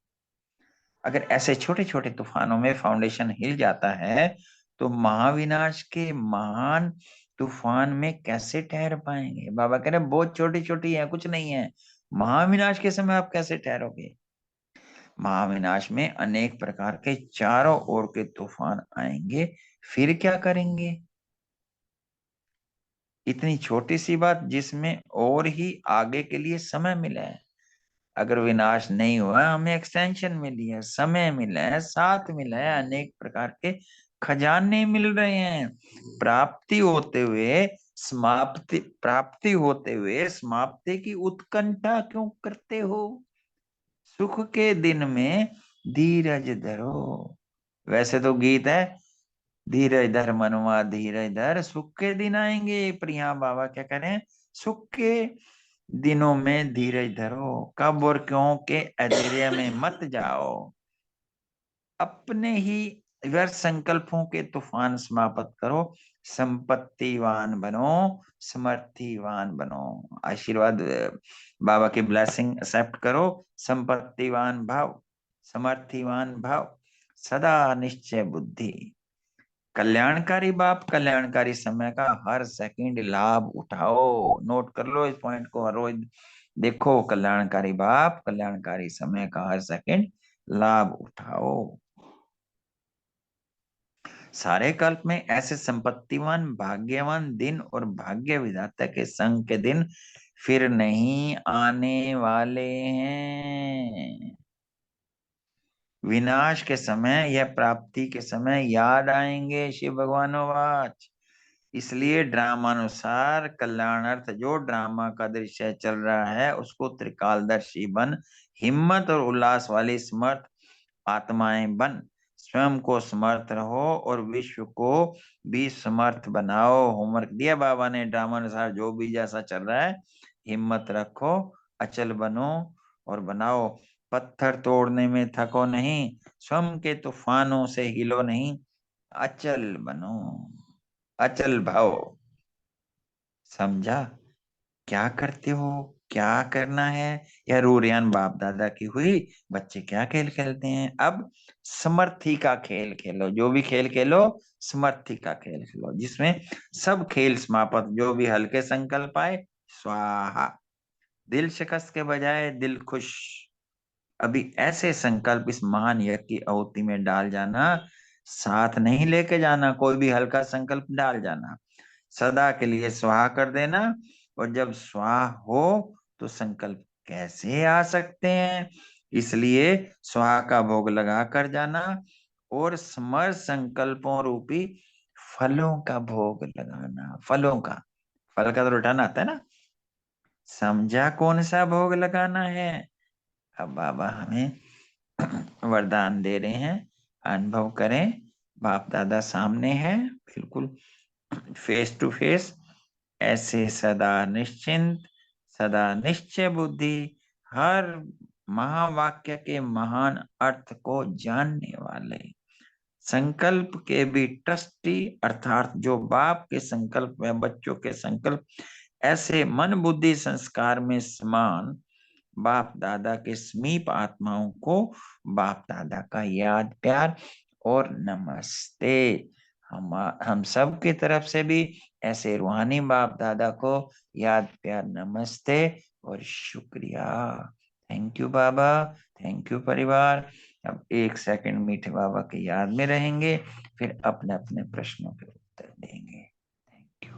अगर ऐसे छोटे छोटे तूफानों में फाउंडेशन हिल जाता है, तो महाविनाश के महान तूफान में कैसे ठहर पाएंगे? बाबा कह रहे बहुत छोटी छोटी है, कुछ नहीं है। महाविनाश के समय आप कैसे ठहरोगे? महाविनाश में अनेक प्रकार के चारों ओर के तूफान आएंगे, फिर क्या करेंगे? इतनी छोटी सी बात जिसमें और ही आगे के लिए समय मिला है। अगर विनाश नहीं हुआ, हमें एक्सटेंशन मिली है, समय मिला है, साथ मिला है, अनेक प्रकार के खजाने मिल रहे हैं। प्राप्ति होते हुए समाप्ति, प्राप्ति होते हुए समाप्ति की उत्कंठा क्यों करते हो? सुख के दिन में धीरज धरो। वैसे तो गीत है, धीरज धर मनुआ धीरज धर, सुख के दिन आएंगे। पर यहाँ बाबा क्या करें? सुख के दिनों में धीरज धरो। कब और क्यों के अधैर्य में मत जाओ। अपने ही व्यर्थ संकल्पों के तूफान समाप्त करो। संपत्तिवान बनो, समर्थिवान बनो। आशीर्वाद बाबा की ब्लेसिंग एक्सेप्ट करो। संपत्तिवान भाव, समर्थिवान भाव, सदा निश्चय बुद्धि। कल्याणकारी बाप कल्याणकारी समय का हर सेकंड लाभ उठाओ। नोट कर लो इस पॉइंट को, हर रोज देखो। कल्याणकारी बाप कल्याणकारी समय का हर सेकंड लाभ उठाओ। सारे कल्प में ऐसे संपत्तिवान भाग्यवान दिन और भाग्य विधाता के संग के दिन फिर नहीं आने वाले हैं। विनाश के समय या प्राप्ति के समय याद आएंगे शिव भगवानोवाच। इसलिए ड्रामानुसार कल्याणार्थ जो ड्रामा का दृश्य चल रहा है, उसको त्रिकालदर्शी बन, हिम्मत और उल्लास वाली समर्थ आत्माएं बन, स्वयं को समर्थ रहो और विश्व को भी समर्थ बनाओ। होमवर्क दिया बाबा ने, ड्रामा अनुसार जो भी जैसा चल रहा है, हिम्मत रखो, अचल बनो और बनाओ। पत्थर तोड़ने में थको नहीं, स्वयं के तूफानों से हिलो नहीं, अचल बनो, अचल भाव। समझा? क्या करते हो, क्या करना है? या रूरियान बाप दादा की हुई, बच्चे क्या खेल खेलते हैं? अब समर्थी का खेल खेलो। जो भी खेल खेलो, समर्थी का खेल खेलो, जिसमें सब खेल समाप्त। जो भी हल्के संकल्प आए, स्वाहा। दिल शिकस्त के बजाय दिल खुश। अभी ऐसे संकल्प इस महान यज्ञ की आहुति में डाल जाना। साथ नहीं लेके जाना, कोई भी हल्का संकल्प डाल जाना। सदा के लिए स्वाहा कर देना। और जब स्वाहा हो तो संकल्प कैसे आ सकते हैं? इसलिए स्वाहा का भोग लगा कर जाना और समर संकल्पों रूपी फलों का भोग लगाना। फलों का, फल का तो उठाना आता है ना। समझा कौन सा भोग लगाना है? अब बाबा हमें वरदान दे रहे हैं, अनुभव करें। बाप दादा सामने है, बिल्कुल फेस टू फेस। ऐसे सदा निश्चिंत, सदा निश्चय बुद्धि, हर महावाक्य के महान अर्थ को जानने वाले, संकल्प के भी ट्रस्टी, अर्थात जो बाप के संकल्प व बच्चों के संकल्प, ऐसे मन बुद्धि संस्कार में समान बाप दादा के समीप आत्माओं को बाप दादा का याद प्यार और नमस्ते। हम सब की तरफ से भी ऐसे रूहानी बाप दादा को याद प्यार नमस्ते और शुक्रिया। Thank you Baba, thank you परिवार। अब एक सेकंड मीठे बाबा की याद में रहेंगे, फिर अपने अपने प्रश्नों के उत्तर देंगे। Thank you.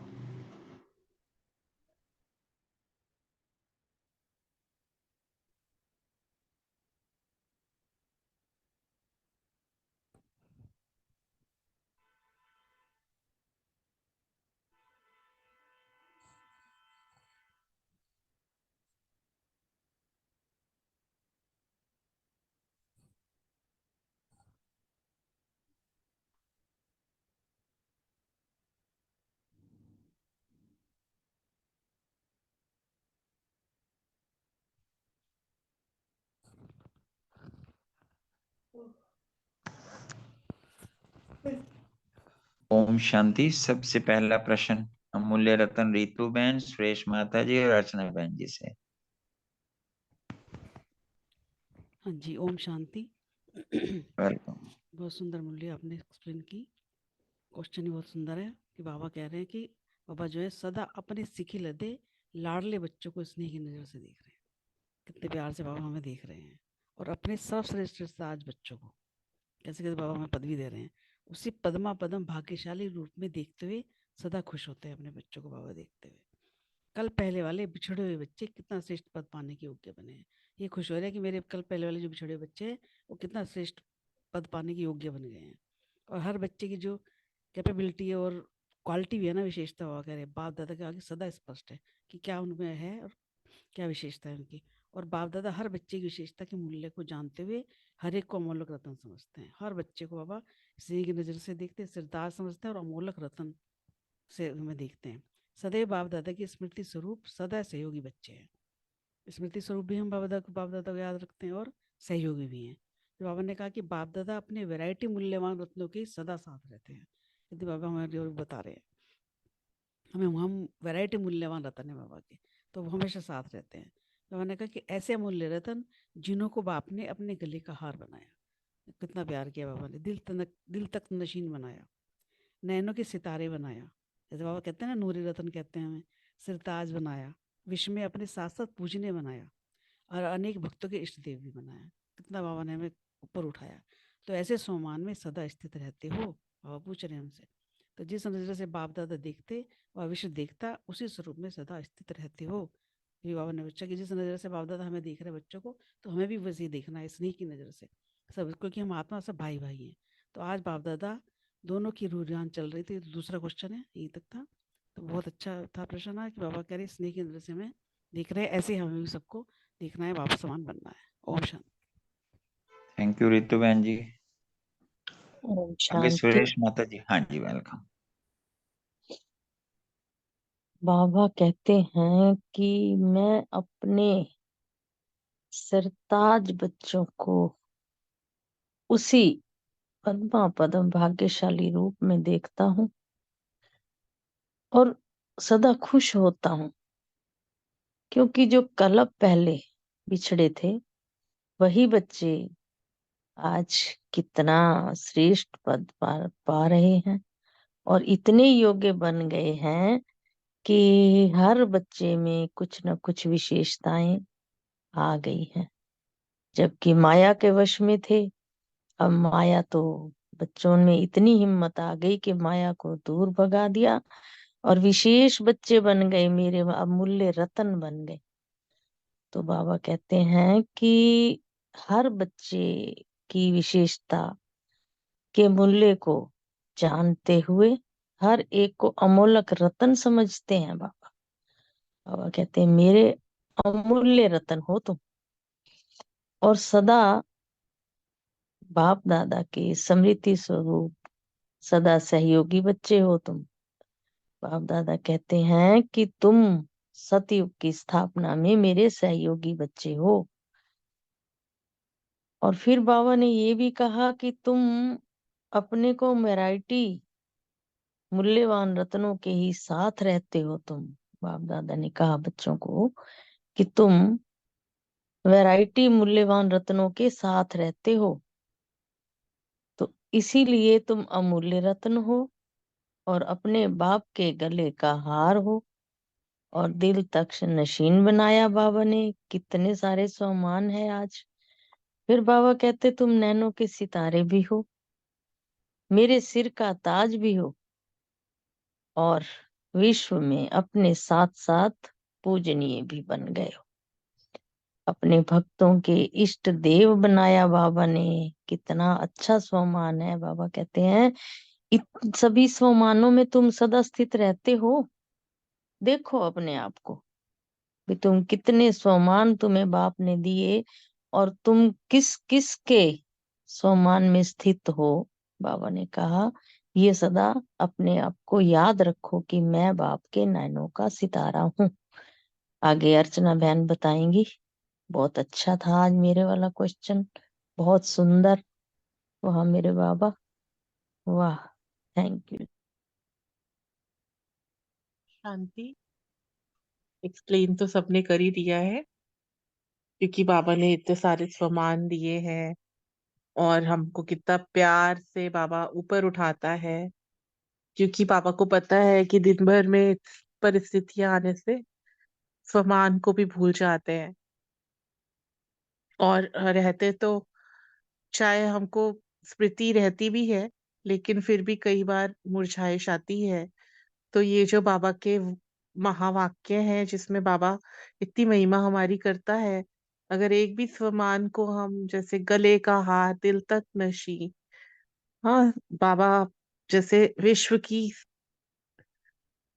ओम शांति। सबसे पहला प्रश्न अमूल्य रतन रितु बहन, सुरेश माता जी और अर्चना बहन जी से।
हाँ जी, ओम शांति।
वेलकम।
बहुत सुंदर मूल्य आपने एक्सप्लेन की। क्वेश्चन ही बहुत सुंदर है कि बाबा कह रहे हैं कि बाबा जो है सदा अपने सिखी लदे लाडले बच्चों को स्नेह की नजर से देख रहे हैं। कितने प्यार से बाबा हमें देख रहे हैं और अपने सर्वश्रेष्ठ आज बच्चों को कैसे कैसे बाबा हमें पदवी दे रहे हैं, उसी पद्मा पदम भाग्यशाली रूप में देखते हुए सदा खुश होते हैं अपने बच्चों को बाबा देखते हुए। कल पहले वाले बिछड़े हुए बच्चे कितना श्रेष्ठ पद पाने के योग्य बने हैं। ये खुश हो रहे हैं कि मेरे कल पहले वाले जो बिछड़े हुए बच्चे हैं वो कितना श्रेष्ठ पद पाने के योग्य बन गए हैं। और हर बच्चे की जो कैपेबिलिटी और क्वालिटी भी है ना, विशेषता बाबा कह रहे हैं बाप दादा के आगे सदा स्पष्ट है कि क्या उनमें है और क्या विशेषता है उनकी। और बाप दादा हर बच्चे की विशेषता के मूल्य को जानते हुए हर एक को अमूल्य रत्न समझते हैं। हर बच्चे को बाबा स्नेह की नज़र से देखते हैं, सिरदार समझते हैं और अमूल्य रत्न से हमें देखते हैं। सदैव बाप दादा की स्मृति स्वरूप सदा सहयोगी बच्चे हैं। स्मृति स्वरूप भी हम बाप दादा को याद रखते हैं और सहयोगी भी हैं। तो बाबा ने कहा कि बाप दादा अपने वैरायटी मूल्यवान रत्नों के सदा साथ रहते हैं। यदि बाबा हमारे बता रहे हैं हम वैरायटी मूल्यवान रतन है बाबा के, तो वो हमेशा साथ रहते हैं। बाबा ने कहा कि ऐसे अमूल्य रतन जिन्हों को बाप ने अपने गले का हार बनाया, कितना प्यार किया बाबा ने, दिल तक नशीन बनाया, नैनों के सितारे बनाया, जैसे बाबा कहते हैं ना नूरी रतन कहते हैं हमें, सिरताज बनाया, विश्व में अपने साथ साथ पूजने बनाया और अनेक भक्तों के इष्ट देव भी बनाया। कितना बाबा ने हमें ऊपर उठाया। तो ऐसे सोमान में सदा स्थित रहते हो, बाबा पूछ रहे हैं हमसे। तो जिस नजर से बाप दादा देखते वह विश्व देखता, उसी स्वरूप में सदा स्थित रहते हो। ये बाबा ने पूछा कि जिस नजर से बाप दादा हमें देख रहे हैं बच्चों को, तो हमें भी वैसे ही देखना है, स्नेह की नजर से सब, क्योंकि हम आत्मा सब भाई भाई हैं। तो आज बाप दादा दोनों की रुझान चल रही थी। दूसरा क्वेश्चन है यही तक था, तो बहुत अच्छा था प्रश्न है कि बाबा कह रहे स्नेह की नजर से हमें देख रहे हैं, ऐसे हमें भी सबको देखना है, बाबा समान बनना है। ओम शांति।
थैंक यू रितु बहन जी।
ओम
आगे
शांति।
सुरेश माता जी। हाँ जी, वेलकम।
बाबा कहते हैं कि मैं अपने सरताज बच्चों को उसी पद्मा पदम भाग्यशाली रूप में देखता हूँ और सदा खुश होता हूँ, क्योंकि जो कलप पहले बिछड़े थे वही बच्चे आज कितना श्रेष्ठ पद पा रहे हैं और इतने योग्य बन गए हैं कि हर बच्चे में कुछ न कुछ विशेषताएं आ गई हैं। जबकि माया के वश में थे, अब माया तो बच्चों में इतनी हिम्मत आ गई कि माया को दूर भगा दिया और विशेष बच्चे बन गए, मेरे अमूल्य रतन बन गए। तो बाबा कहते हैं कि हर बच्चे की विशेषता के मूल्य को जानते हुए हर एक को अमूल्य रतन समझते हैं बाबा। बाबा कहते हैं मेरे अमूल्य रतन हो तुम और सदा बाप दादा के स्मृति स्वरूप सदा सहयोगी बच्चे हो तुम। बाप दादा कहते हैं कि तुम सतयुग की स्थापना में मेरे सहयोगी बच्चे हो। और फिर बाबा ने ये भी कहा कि तुम अपने को वैरायटी मूल्यवान रत्नों के ही साथ रहते हो तुम। बाप दादा ने कहा बच्चों को कि तुम वैरायटी मूल्यवान रत्नों के साथ रहते हो, तो इसीलिए तुम अमूल्य रत्न हो और अपने बाप के गले का हार हो और दिल तक नशीन बनाया बाबा ने। कितने सारे सम्मान है आज। फिर बाबा कहते तुम नैनों के सितारे भी हो, मेरे सिर का ताज भी हो और विश्व में अपने साथ साथ पूजनीय भी बन गए हो। अपने भक्तों के इष्ट देव बनाया बाबा ने। कितना अच्छा स्वमान है। बाबा कहते हैं सभी स्वमानों में तुम सदा स्थित रहते हो। देखो अपने आप को भी, तुम कितने स्वमान तुम्हें बाप ने दिए और तुम किस किस के स्वमान में स्थित हो। बाबा ने कहा ये सदा अपने आप को याद रखो कि मैं बाप के नैनों का सितारा हूँ। आगे अर्चना बहन बताएंगी। बहुत अच्छा था आज मेरे वाला क्वेश्चन, बहुत सुंदर। वाह मेरे बाबा, वाह, थैंक यू।
शांति। एक्सप्लेन तो सबने कर ही दिया है, क्योंकि बाबा ने इतने सारे स्वमान दिए हैं और हमको कितना प्यार से बाबा ऊपर उठाता है, क्योंकि पापा को पता है कि दिन भर में परिस्थितियां आने से स्वमान को भी भूल जाते हैं। और रहते तो, चाहे हमको स्मृति रहती भी है, लेकिन फिर भी कई बार मुरझाइश आती है। तो ये जो बाबा के महावाक्य हैं जिसमें बाबा इतनी महिमा हमारी करता है, अगर एक भी स्वमान को हम जैसे गले का हार दिल तक नशी, हाँ बाबा जैसे विश्व की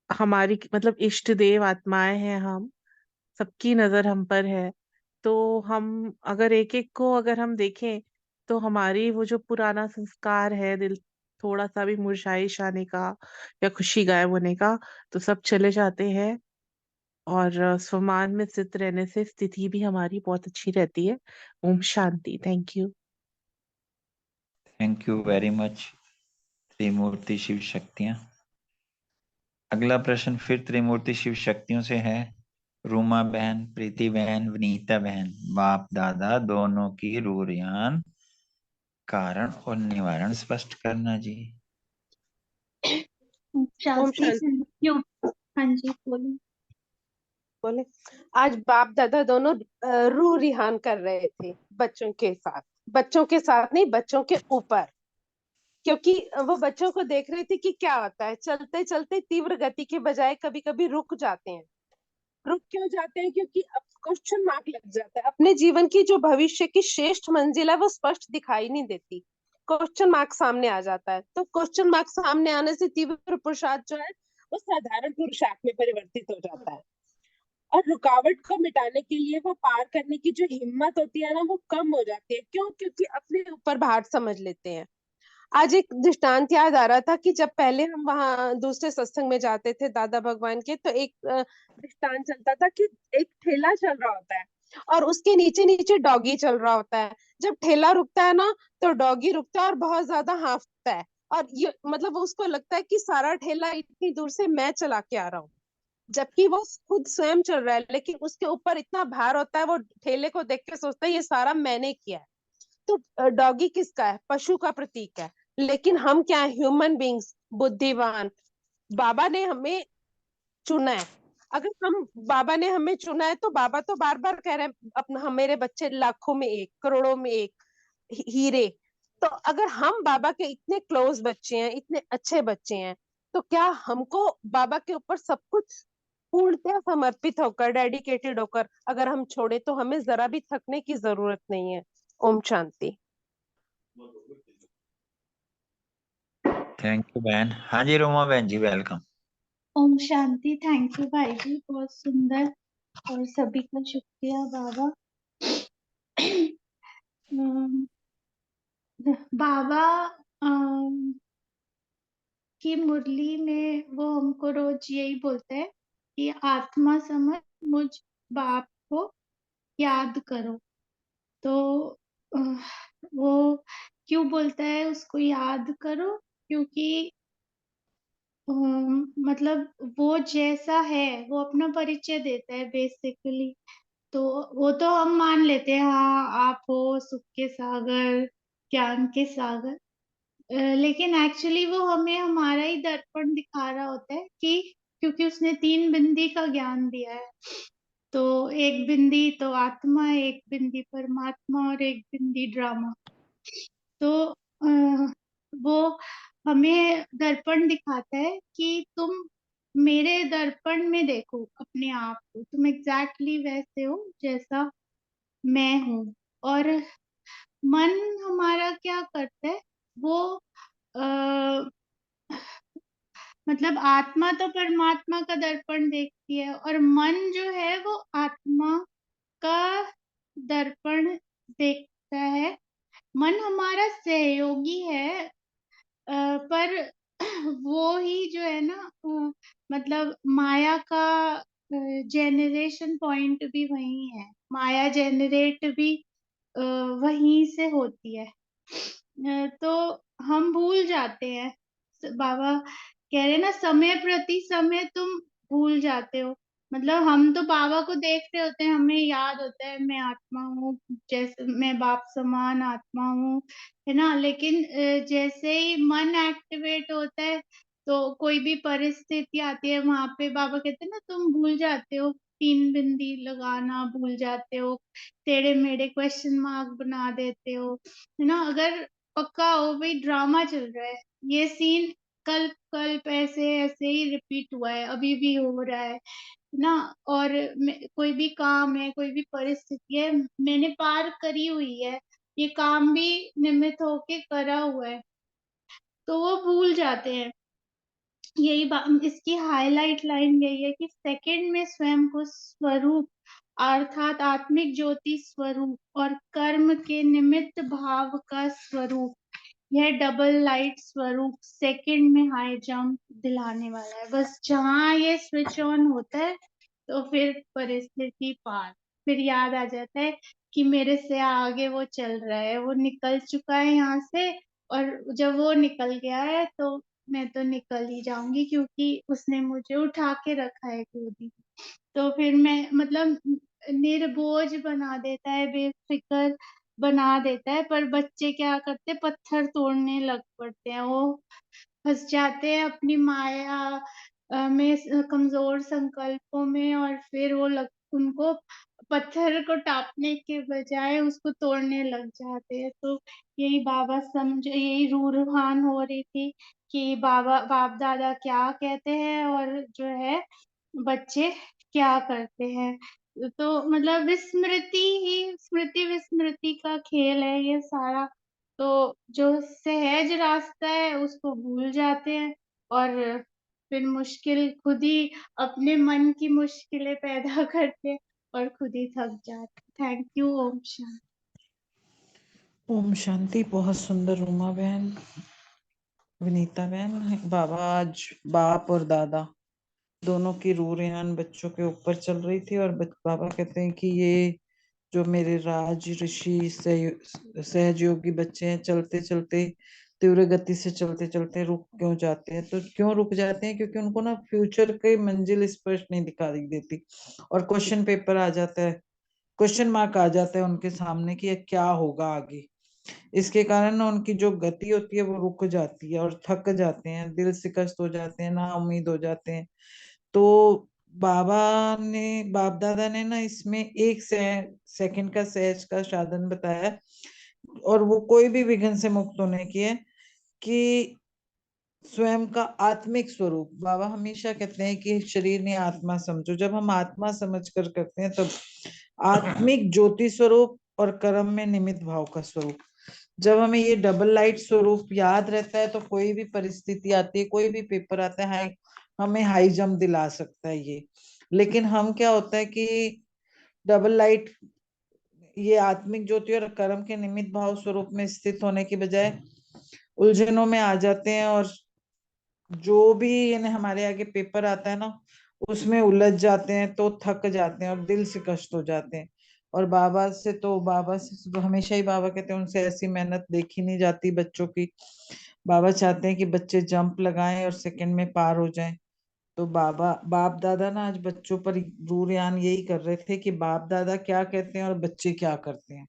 हमारी मतलब इष्ट देव आत्माएं हैं हम, सबकी नजर हम पर है। तो हम अगर एक एक को अगर हम देखें, तो हमारी वो जो पुराना संस्कार है, दिल थोड़ा सा भी मुरझाइश आने का या खुशी गायब होने का, तो सब चले जाते हैं। और स्वमान में स्थित रहने से स्थिति भी हमारी बहुत अच्छी रहती है। ओम शांति। Thank you.
Thank you very much Trimurti Shiv शक्तियां। अगला प्रश्न फिर त्रिमूर्ति शिव शक्तियों से है। रूमा बहन, प्रीति बहन, वनीता बहन, बाप दादा दोनों की रूरियान कारण और निवारण स्पष्ट करना जी।
ओम शांति।
हाँ जी बोलो।
बोले, आज बाप दादा दोनों रूह रिहान कर रहे थे बच्चों के साथ। बच्चों के साथ नहीं, बच्चों के ऊपर। क्योंकि वो बच्चों को देख रही थी कि क्या होता है, चलते चलते तीव्र गति के बजाय कभी कभी रुक जाते हैं। रुक क्यों जाते हैं? क्योंकि अब क्वेश्चन मार्क लग जाता है। अपने जीवन की जो भविष्य की श्रेष्ठ मंजिल है वो स्पष्ट दिखाई नहीं देती, क्वेश्चन मार्क सामने आ जाता है। तो क्वेश्चन मार्क सामने आने से तीव्र पुरुषार्थ जो है वो साधारण पुरुषार्थ में परिवर्तित हो जाता है। और रुकावट को मिटाने के लिए वो पार करने की जो हिम्मत होती है ना, वो कम हो जाती है। क्यों? क्योंकि अपने ऊपर भार समझ लेते हैं। आज एक दृष्टांत याद आ रहा था कि जब पहले हम वहां दूसरे सत्संग में जाते थे दादा भगवान के, तो एक दृष्टांत चलता था कि एक ठेला चल रहा होता है और उसके नीचे नीचे डॉगी चल रहा होता है। जब ठेला रुकता है ना, तो डॉगी रुकता है और बहुत ज्यादा हाँफता है। और ये मतलब उसको लगता है कि सारा ठेला इतनी दूर से मैं चला के आ रहा हूँ, जबकि वो खुद स्वयं चल रहा है, लेकिन उसके ऊपर इतना भार होता है, वो ठेले को देख के सोचता है ये सारा मैंने किया है। तो डॉगी किसका है? पशु का प्रतीक है। लेकिन हम क्या है? ह्यूमन बींग्स, बुद्धिमान। बाबा ने हमें चुना है। अगर हम बाबा ने हमें चुना है, तो बाबा तो बार बार कह रहे हैं अपना, हम मेरे बच्चे लाखों में एक, करोड़ों में एक हीरे। तो अगर हम बाबा के इतने क्लोज बच्चे हैं, इतने अच्छे बच्चे हैं, तो क्या हमको बाबा के ऊपर सब कुछ पूर्णतः समर्पित होकर, डेडिकेटेड होकर अगर हम छोड़े, तो हमें जरा भी थकने की जरूरत नहीं है। ओम शांति।
थैंक यू बहन। हाँ जी रोमा बहन जी, वेलकम।
ओम शांति। थैंक यू भाई जी, बहुत सुंदर। और सभी का शुक्रिया बाबा। अम, बाबा की मुरली में वो हमको रोज यही बोलते हैं कि आत्मा समझ मुझ बाप को याद करो। तो वो क्यों बोलता है उसको याद करो? क्योंकि मतलब वो जैसा है वो अपना परिचय देता है बेसिकली। तो वो तो हम मान लेते हैं, हाँ आप हो सुख के सागर, ज्ञान के सागर। लेकिन एक्चुअली वो हमें हमारा ही दर्पण दिखा रहा होता है कि क्योंकि उसने 3 बिंदी का ज्ञान दिया है। तो एक बिंदी तो आत्मा है, एक बिंदी परमात्मा और एक बिंदी ड्रामा। तो वो हमें दर्पण दिखाता है कि तुम मेरे दर्पण में देखो अपने आप को, तुम एग्जैक्टली वैसे हो जैसा मैं हूँ। और मन हमारा क्या करता है? वो आ, मतलब आत्मा तो परमात्मा का दर्पण देखती है और मन जो है वो आत्मा का दर्पण देखता है। मन हमारा सहयोगी है, पर वो ही जो है ना, मतलब माया का जेनरेशन पॉइंट भी वही है, माया जेनरेट भी वहीं से होती है। तो हम भूल जाते हैं। बाबा कह रहे ना, समय प्रति समय तुम भूल जाते हो। मतलब हम तो बाबा को देखते होते हैं, हमें याद होता है मैं आत्मा हूँ, जैसे मैं बाप समान आत्मा हूँ, है ना। लेकिन जैसे ही मन एक्टिवेट होता है तो कोई भी परिस्थिति आती है, वहां पे बाबा कहते हैं ना, तुम भूल जाते हो, तीन बिंदी लगाना भूल जाते हो, टेढ़े मेढ़े क्वेश्चन मार्क बना देते हो, है ना। अगर पक्का हो भाई ड्रामा चल रहा है, ये सीन कल्प कल्प ऐसे ऐसे ही रिपीट हुआ है, अभी भी हो रहा है ना। और कोई भी काम है, कोई भी परिस्थिति है, मैंने पार करी हुई है, ये काम भी निमित्त होके करा हुआ है, तो वो भूल जाते हैं। यही इसकी हाईलाइट लाइन यही है कि सेकंड में स्वयं को स्वरूप अर्थात आत्मिक ज्योति स्वरूप और कर्म के निमित्त भाव का स्वरूप, यह डबल लाइट स्वरूप सेकंड में हाई जंप दिलाने वाला है। बस जहां ये स्विच ऑन होता है तो फिर परिस्थिति पार, फिर याद आ जाता है कि मेरे से आगे वो चल रहा है, वो निकल चुका है यहाँ से, और जब वो निकल गया है तो मैं तो निकल ही जाऊंगी, क्योंकि उसने मुझे उठा के रखा है गोदी। तो फिर मैं मतलब निर्बोझ बना देता है, बेफिक्र बना देता है। पर बच्चे क्या करते, पत्थर तोड़ने लग पड़ते हैं, वो फंस जाते हैं अपनी माया में, कमजोर संकल्पों में, और फिर वो उनको पत्थर को टापने के बजाय उसको तोड़ने लग जाते हैं। तो यही बाबा यही रूहान हो रही थी कि बाप दादा क्या कहते हैं और जो है बच्चे क्या करते हैं। तो मतलब विस्मृति ही स्मृति विस्मृति का खेल है ये सारा। तो जो सहज रास्ता है उसको भूल जाते हैं, और फिर मुश्किल खुद ही अपने मन की मुश्किलें पैदा करते हैं और खुद ही थक जाते। Thank you. ओम शांति।
ओम शांति। बहुत सुंदर रूमा बहन, विनीता बहन। बाबा आज बाप और दादा दोनों की रूह रेहान बच्चों के ऊपर चल रही थी, और बाबा कहते हैं कि ये जो मेरे राज ऋषि सहयोगी बच्चे हैं, चलते चलते तीव्र गति से चलते चलते रुक क्यों जाते हैं। तो क्यों रुक जाते हैं? क्योंकि उनको ना फ्यूचर की मंजिल स्पष्ट नहीं दिखाई देती, और क्वेश्चन पेपर आ जाता है, क्वेश्चन मार्क आ जाता है उनके सामने कि ये क्या होगा आगे। इसके कारण ना उनकी जो गति होती है वो रुक जाती है, और थक जाते हैं, दिल शिकस्त हो जाते हैं, ना उम्मीद हो जाते हैं। तो बाप दादा ने ना इसमें एक सेकंड का सहज का साधन बताया, और वो कोई भी विघ्न से मुक्त होने की है, कि स्वयं का आत्मिक स्वरूप। बाबा हमेशा कहते हैं कि शरीर ने आत्मा समझो। जब हम आत्मा समझ कर करते हैं तब आत्मिक ज्योति स्वरूप और कर्म में निमित्त भाव का स्वरूप। जब हमें ये डबल लाइट स्वरूप याद रहता है तो कोई भी परिस्थिति आती है, कोई भी पेपर आता है, हमें हाई जंप दिला सकता है ये। लेकिन हम क्या होता है कि डबल लाइट, ये आत्मिक ज्योति और कर्म के निमित्त भाव स्वरूप में स्थित होने की बजाय उलझनों में आ जाते हैं, और जो भी यानी हमारे आगे पेपर आता है ना उसमें उलझ जाते हैं, तो थक जाते हैं और दिल से कष्ट हो जाते हैं। और बाबा से तो हमेशा ही बाबा कहते हैं उनसे ऐसी मेहनत देखी नहीं जाती बच्चों की। बाबा चाहते हैं कि बच्चे जंप लगाएं और सेकंड में पार हो जाएं। तो बाप दादा ना आज बच्चों पर रूरयान यही कर रहे थे कि बाप दादा क्या कहते हैं और बच्चे क्या करते हैं।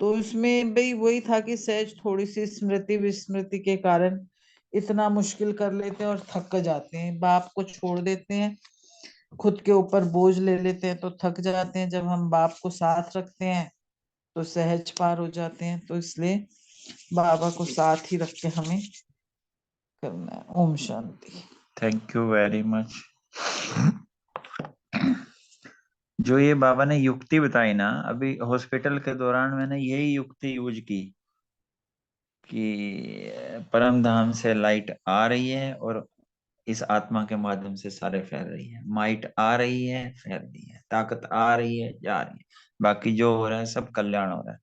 तो इसमें भाई वही था कि सहज थोड़ी सी स्मृति विस्मृति के कारण इतना मुश्किल कर लेते हैं और थक जाते हैं, बाप को छोड़ देते हैं, खुद के ऊपर बोझ ले लेते हैं तो थक जाते हैं। जब हम बाप को साथ रखते हैं तो सहज पार हो जाते हैं। तो इसलिए बाबा को साथ ही रख के हमें करना है। ओम शांति।
Thank you very much. जो ये बाबा ने युक्ति बताई ना, अभी हॉस्पिटल के दौरान मैंने यही युक्ति यूज की कि परम धाम से लाइट आ रही है और इस आत्मा के माध्यम से सारे फैल रही है, माइट आ रही है फैल रही है, ताकत आ रही है जा रही है, बाकी जो हो रहा है सब कल्याण हो रहा है।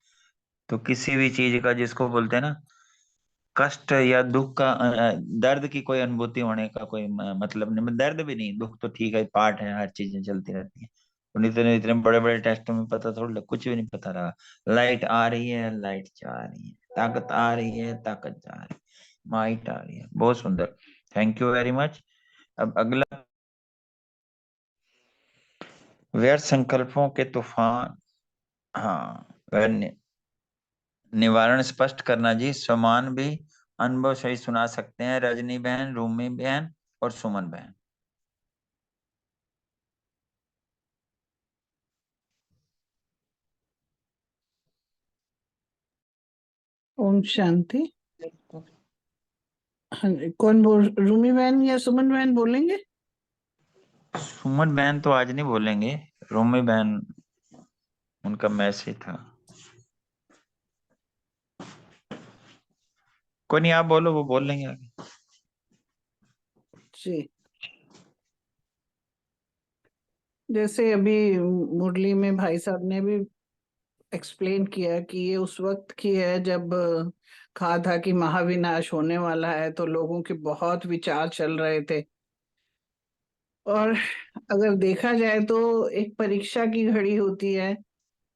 तो किसी भी चीज का, जिसको बोलते हैं ना कष्ट या दुख का, दर्द की कोई अनुभूति होने का कोई मतलब नहीं। दर्द भी नहीं, दुख तो ठीक है, पार्ट है, हर चीजें चलती रहती है। उन्हीं इतने बड़े बड़े टेस्टों में पता थोड़ा कुछ भी नहीं पता रहा। लाइट आ रही है, लाइट जा रही है, ताकत आ रही है, ताकत जा रही है, माइट आ रही है। बहुत सुंदर, थैंक यू वेरी मच। अब अगला, व्यर्थ संकल्पों के तूफान, हाँ, निवारण स्पष्ट करना जी। समान भी अनुभव सही सुना सकते हैं, रजनी बहन, रूमी बहन और सुमन बहन।
ओम शांति। हाँ जी, कौन बोल, रूमी बहन या सुमन बहन बोलेंगे?
सुमन बहन तो आज नहीं बोलेंगे, रूमी बहन उनका मैसेज था। कोई नहीं, आप बोलो, वो बोल लेंगे आगे।
जी, जैसे अभी मुरली में भाई साहब ने भी एक्सप्लेन किया कि ये उस वक्त की है जब कहा था कि महाविनाश होने वाला है, तो लोगों के बहुत विचार चल रहे थे। और अगर देखा जाए तो एक परीक्षा की घड़ी होती है,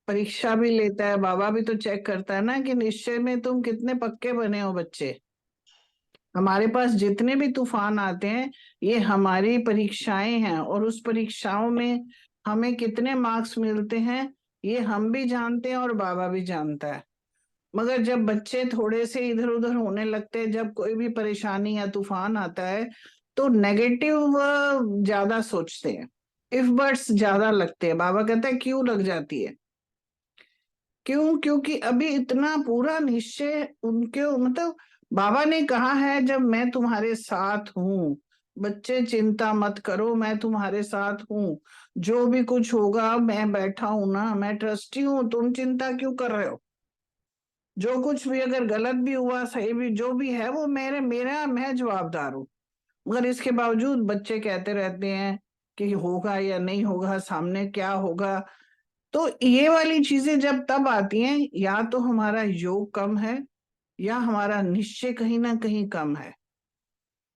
परीक्षा भी लेता है बाबा, भी तो चेक करता है ना कि निश्चय में तुम कितने पक्के बने हो बच्चे। हमारे पास जितने भी तूफान आते हैं ये हमारी परीक्षाएं हैं, और उस परीक्षाओं में हमें कितने मार्क्स मिलते हैं ये हम भी जानते हैं और बाबा भी जानता है। मगर जब बच्चे थोड़े से इधर उधर होने लगते हैं, जब कोई भी परेशानी या तूफान आता है तो नेगेटिव ज्यादा सोचते हैं, इफ बट्स ज्यादा लगते हैं। बाबा कहता है क्यों लग जाती है? क्यों? क्योंकि अभी इतना पूरा निश्चय उनके, मतलब बाबा ने कहा है जब मैं तुम्हारे साथ हूँ, बच्चे चिंता मत करो, मैं तुम्हारे साथ हूँ, जो भी कुछ होगा मैं बैठा हूं ना, मैं ट्रस्टी हूँ, तुम चिंता क्यों कर रहे हो? जो कुछ भी अगर गलत भी हुआ सही भी जो भी है वो मेरा मैं जवाबदार हूँ। मगर इसके बावजूद बच्चे कहते रहते हैं कि होगा या नहीं होगा, सामने क्या होगा। तो ये वाली चीजें जब तब आती हैं, या तो हमारा योग कम है या हमारा निश्चय कहीं ना कहीं कम है।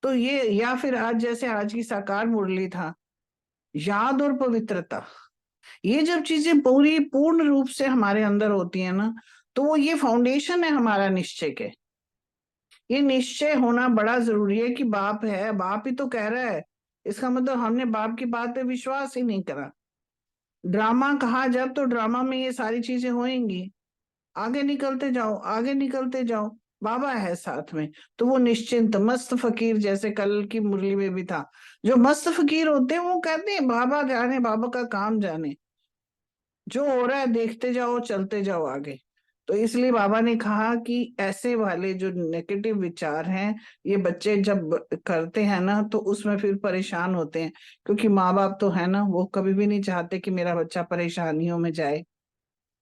तो ये, या फिर आज जैसे आज की साकार मुरली था, याद और पवित्रता, ये जब चीजें पूरी पूर्ण रूप से हमारे अंदर होती है ना, तो वो ये फाउंडेशन है हमारा निश्चय के। ये निश्चय होना बड़ा जरूरी है कि बाप है, बाप ही तो कह रहा है, इसका मतलब हमने बाप की बात पे विश्वास ही नहीं करा। ड्रामा कहा जब, तो ड्रामा में ये सारी चीजें होंगी, आगे निकलते जाओ, आगे निकलते जाओ, बाबा है साथ में। तो वो निश्चिंत मस्त फकीर, जैसे कल की मुरली में भी था, जो मस्त फकीर होते हैं वो कहते हैं बाबा जाने, बाबा का काम जाने, जो हो रहा है देखते जाओ, चलते जाओ आगे। तो इसलिए बाबा ने कहा कि ऐसे वाले जो नेगेटिव विचार हैं ये बच्चे जब करते हैं ना तो उसमें फिर परेशान होते हैं, क्योंकि माँ बाप तो है ना, वो कभी भी नहीं चाहते कि मेरा बच्चा परेशानियों में जाए।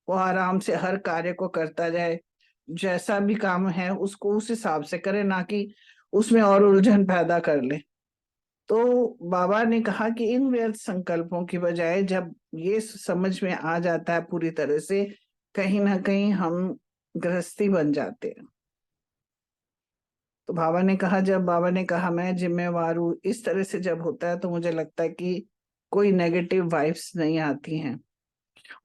वो आराम से हर कार्य को करता जाए, जैसा भी काम है उसको उस हिसाब से करे, ना कि उसमें और उलझन पैदा कर ले। तो बाबा ने कहा कि इन व्यर्थ संकल्पों की बजाय जब ये समझ में आ जाता है पूरी तरह से, कहीं ना कहीं हम गृहस्थी बन जाते हैं। तो बाबा ने कहा मैं जिम्मेवार हूँ, इस तरह से जब होता है तो मुझे लगता है कि कोई नेगेटिव वाइब्स नहीं आती हैं।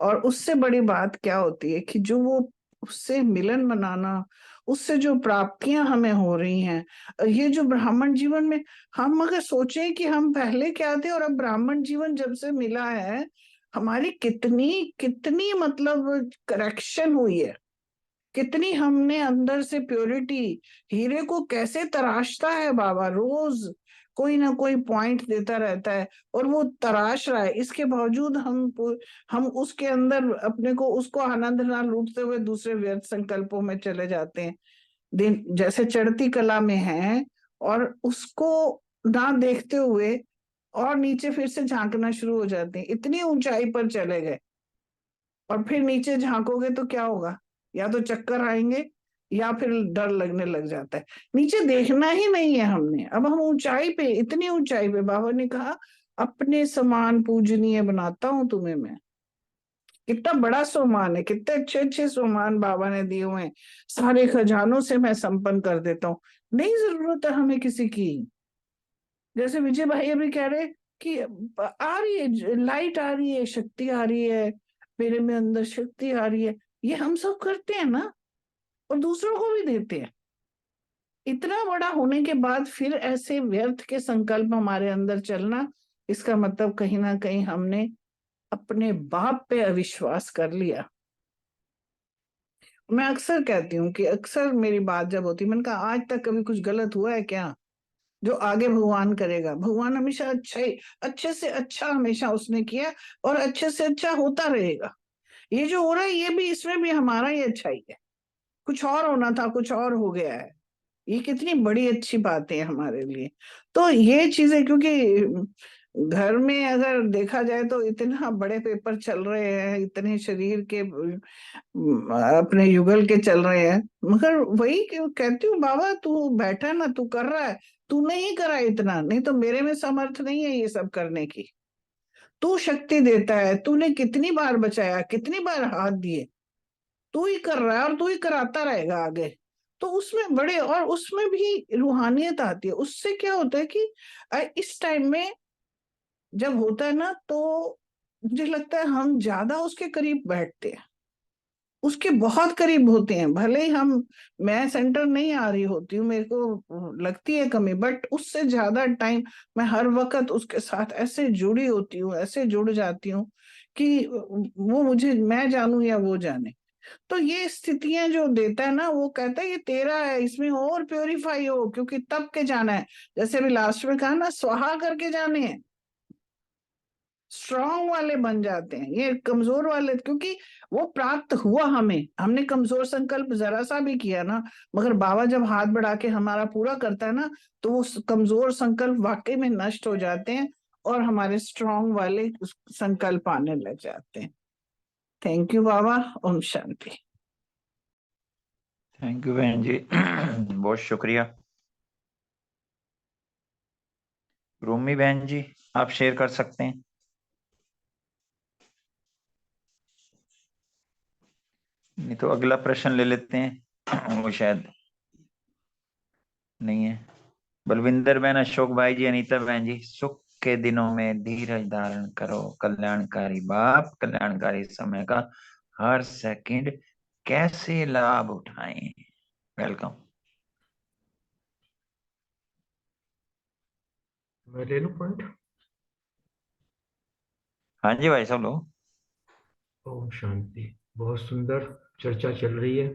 और उससे बड़ी बात क्या होती है कि जो वो उससे मिलन बनाना, उससे जो प्राप्तियां हमें हो रही हैं, ये जो ब्राह्मण जीवन में, हम अगर सोचें कि हम पहले क्या थे और अब ब्राह्मण जीवन जब से मिला है, हमारी कितनी कितनी मतलब करेक्शन हुई है, कितनी हमने अंदर से प्योरिटी। हीरे को कैसे तराशता है बाबा, रोज कोई ना कोई पॉइंट देता रहता है और वो तराश रहा है, इसके बावजूद हम उसके अंदर अपने को, उसको आनंद ना लूटते हुए दूसरे व्यर्थ संकल्पों में चले जाते हैं। दिन जैसे चढ़ती कला में है और उसको ना देखते हुए और नीचे फिर से झांकना शुरू हो जाते हैं, इतनी ऊंचाई पर चले गए और फिर नीचे झांकोगे तो क्या होगा, या तो चक्कर आएंगे या फिर डर लगने लग जाता है। नीचे देखना ही नहीं है हमने, अब हम ऊंचाई पे, इतनी ऊंचाई पे, बाबा ने कहा अपने समान पूजनीय बनाता हूं तुम्हें मैं। कितना बड़ा सोमान है, कितने अच्छे अच्छे सोमान बाबा ने दिए हुए हैं, सारे खजानों से मैं संपन्न कर देता हूँ, नहीं जरूरत है हमें किसी की। जैसे विजय भाई अभी कह रहे कि आ रही है लाइट, आ रही है शक्ति, आ रही है मेरे में अंदर शक्ति आ रही है, ये हम सब करते हैं ना। और दूसरों को भी देते हैं। इतना बड़ा होने के बाद फिर ऐसे व्यर्थ के संकल्प हमारे अंदर चलना, इसका मतलब कहीं ना कहीं हमने अपने बाप पे अविश्वास कर लिया। मैं अक्सर कहती हूँ कि अक्सर मेरी बात जब होती, मैंने कहा आज तक कभी कुछ गलत हुआ है क्या जो आगे भगवान करेगा? भगवान हमेशा अच्छा ही, अच्छे से अच्छा हमेशा उसने किया और अच्छे से अच्छा होता रहेगा। ये जो हो रहा है ये भी, इसमें भी हमारा ही अच्छा ही है। कुछ और होना था, कुछ और हो गया है। ये कितनी बड़ी अच्छी बात है हमारे लिए। तो ये चीजें, क्योंकि घर में अगर देखा जाए तो इतना बड़े पेपर चल रहे हैं, इतने शरीर के अपने युगल के चल रहे हैं, मगर वही कहती हूँ बाबा तू बैठा ना, तू कर रहा है, तूने ही करा इतना, नहीं तो मेरे में समर्थ नहीं है ये सब करने की। तू शक्ति देता है, तूने कितनी बार बचाया, कितनी बार हाथ दिए, तू ही कर रहा है और तू ही कराता रहेगा आगे। तो उसमें बड़े, और उसमें भी रूहानियत आती है। उससे क्या होता है कि इस टाइम में जब होता है ना, तो मुझे लगता है हम ज्यादा उसके करीब बैठते हैं, उसके बहुत करीब होते हैं। भले ही मैं सेंटर नहीं आ रही होती हूँ, मेरे को लगती है कमी, बट उससे ज्यादा टाइम मैं हर वक्त उसके साथ ऐसे जुड़ी होती हूँ, ऐसे जुड़ जाती हूँ कि वो मुझे, मैं जानूं या वो जाने। तो ये स्थितियां जो देता है ना, वो कहता है ये तेरा है, इसमें और प्योरीफाई हो, क्योंकि तब के जाना है। जैसे अभी लास्ट में कहा ना, स्वाहा करके जाने हैं, स्ट्रांग वाले बन जाते हैं। ये कमजोर वाले, क्योंकि वो प्राप्त हुआ हमें, हमने कमजोर संकल्प जरा सा भी किया ना, मगर बाबा जब हाथ बढ़ा के हमारा पूरा करता है ना, तो वो कमजोर संकल्प वाकई में नष्ट हो जाते हैं और हमारे स्ट्रांग वाले संकल्प आने लग जाते हैं। थैंक यू बाबा। ओम शांति।
थैंक यू बहन जी, बहुत शुक्रिया। रूमी बहन जी, आप शेयर कर सकते हैं। नहीं तो अगला प्रश्न ले लेते हैं, वो शायद नहीं है। बलविंदर बहन, अशोक भाई जी, अनीता बहन जी, सुख के दिनों में धीरज धारण करो, कल्याणकारी बाप कल्याणकारी समय का हर सेकंड कैसे लाभ उठाएं। वेलकम।
मैं ले लूं पॉइंट?
हाँ जी भाई, सब लोग।
ओम शांति। बहुत सुंदर चर्चा चल रही है।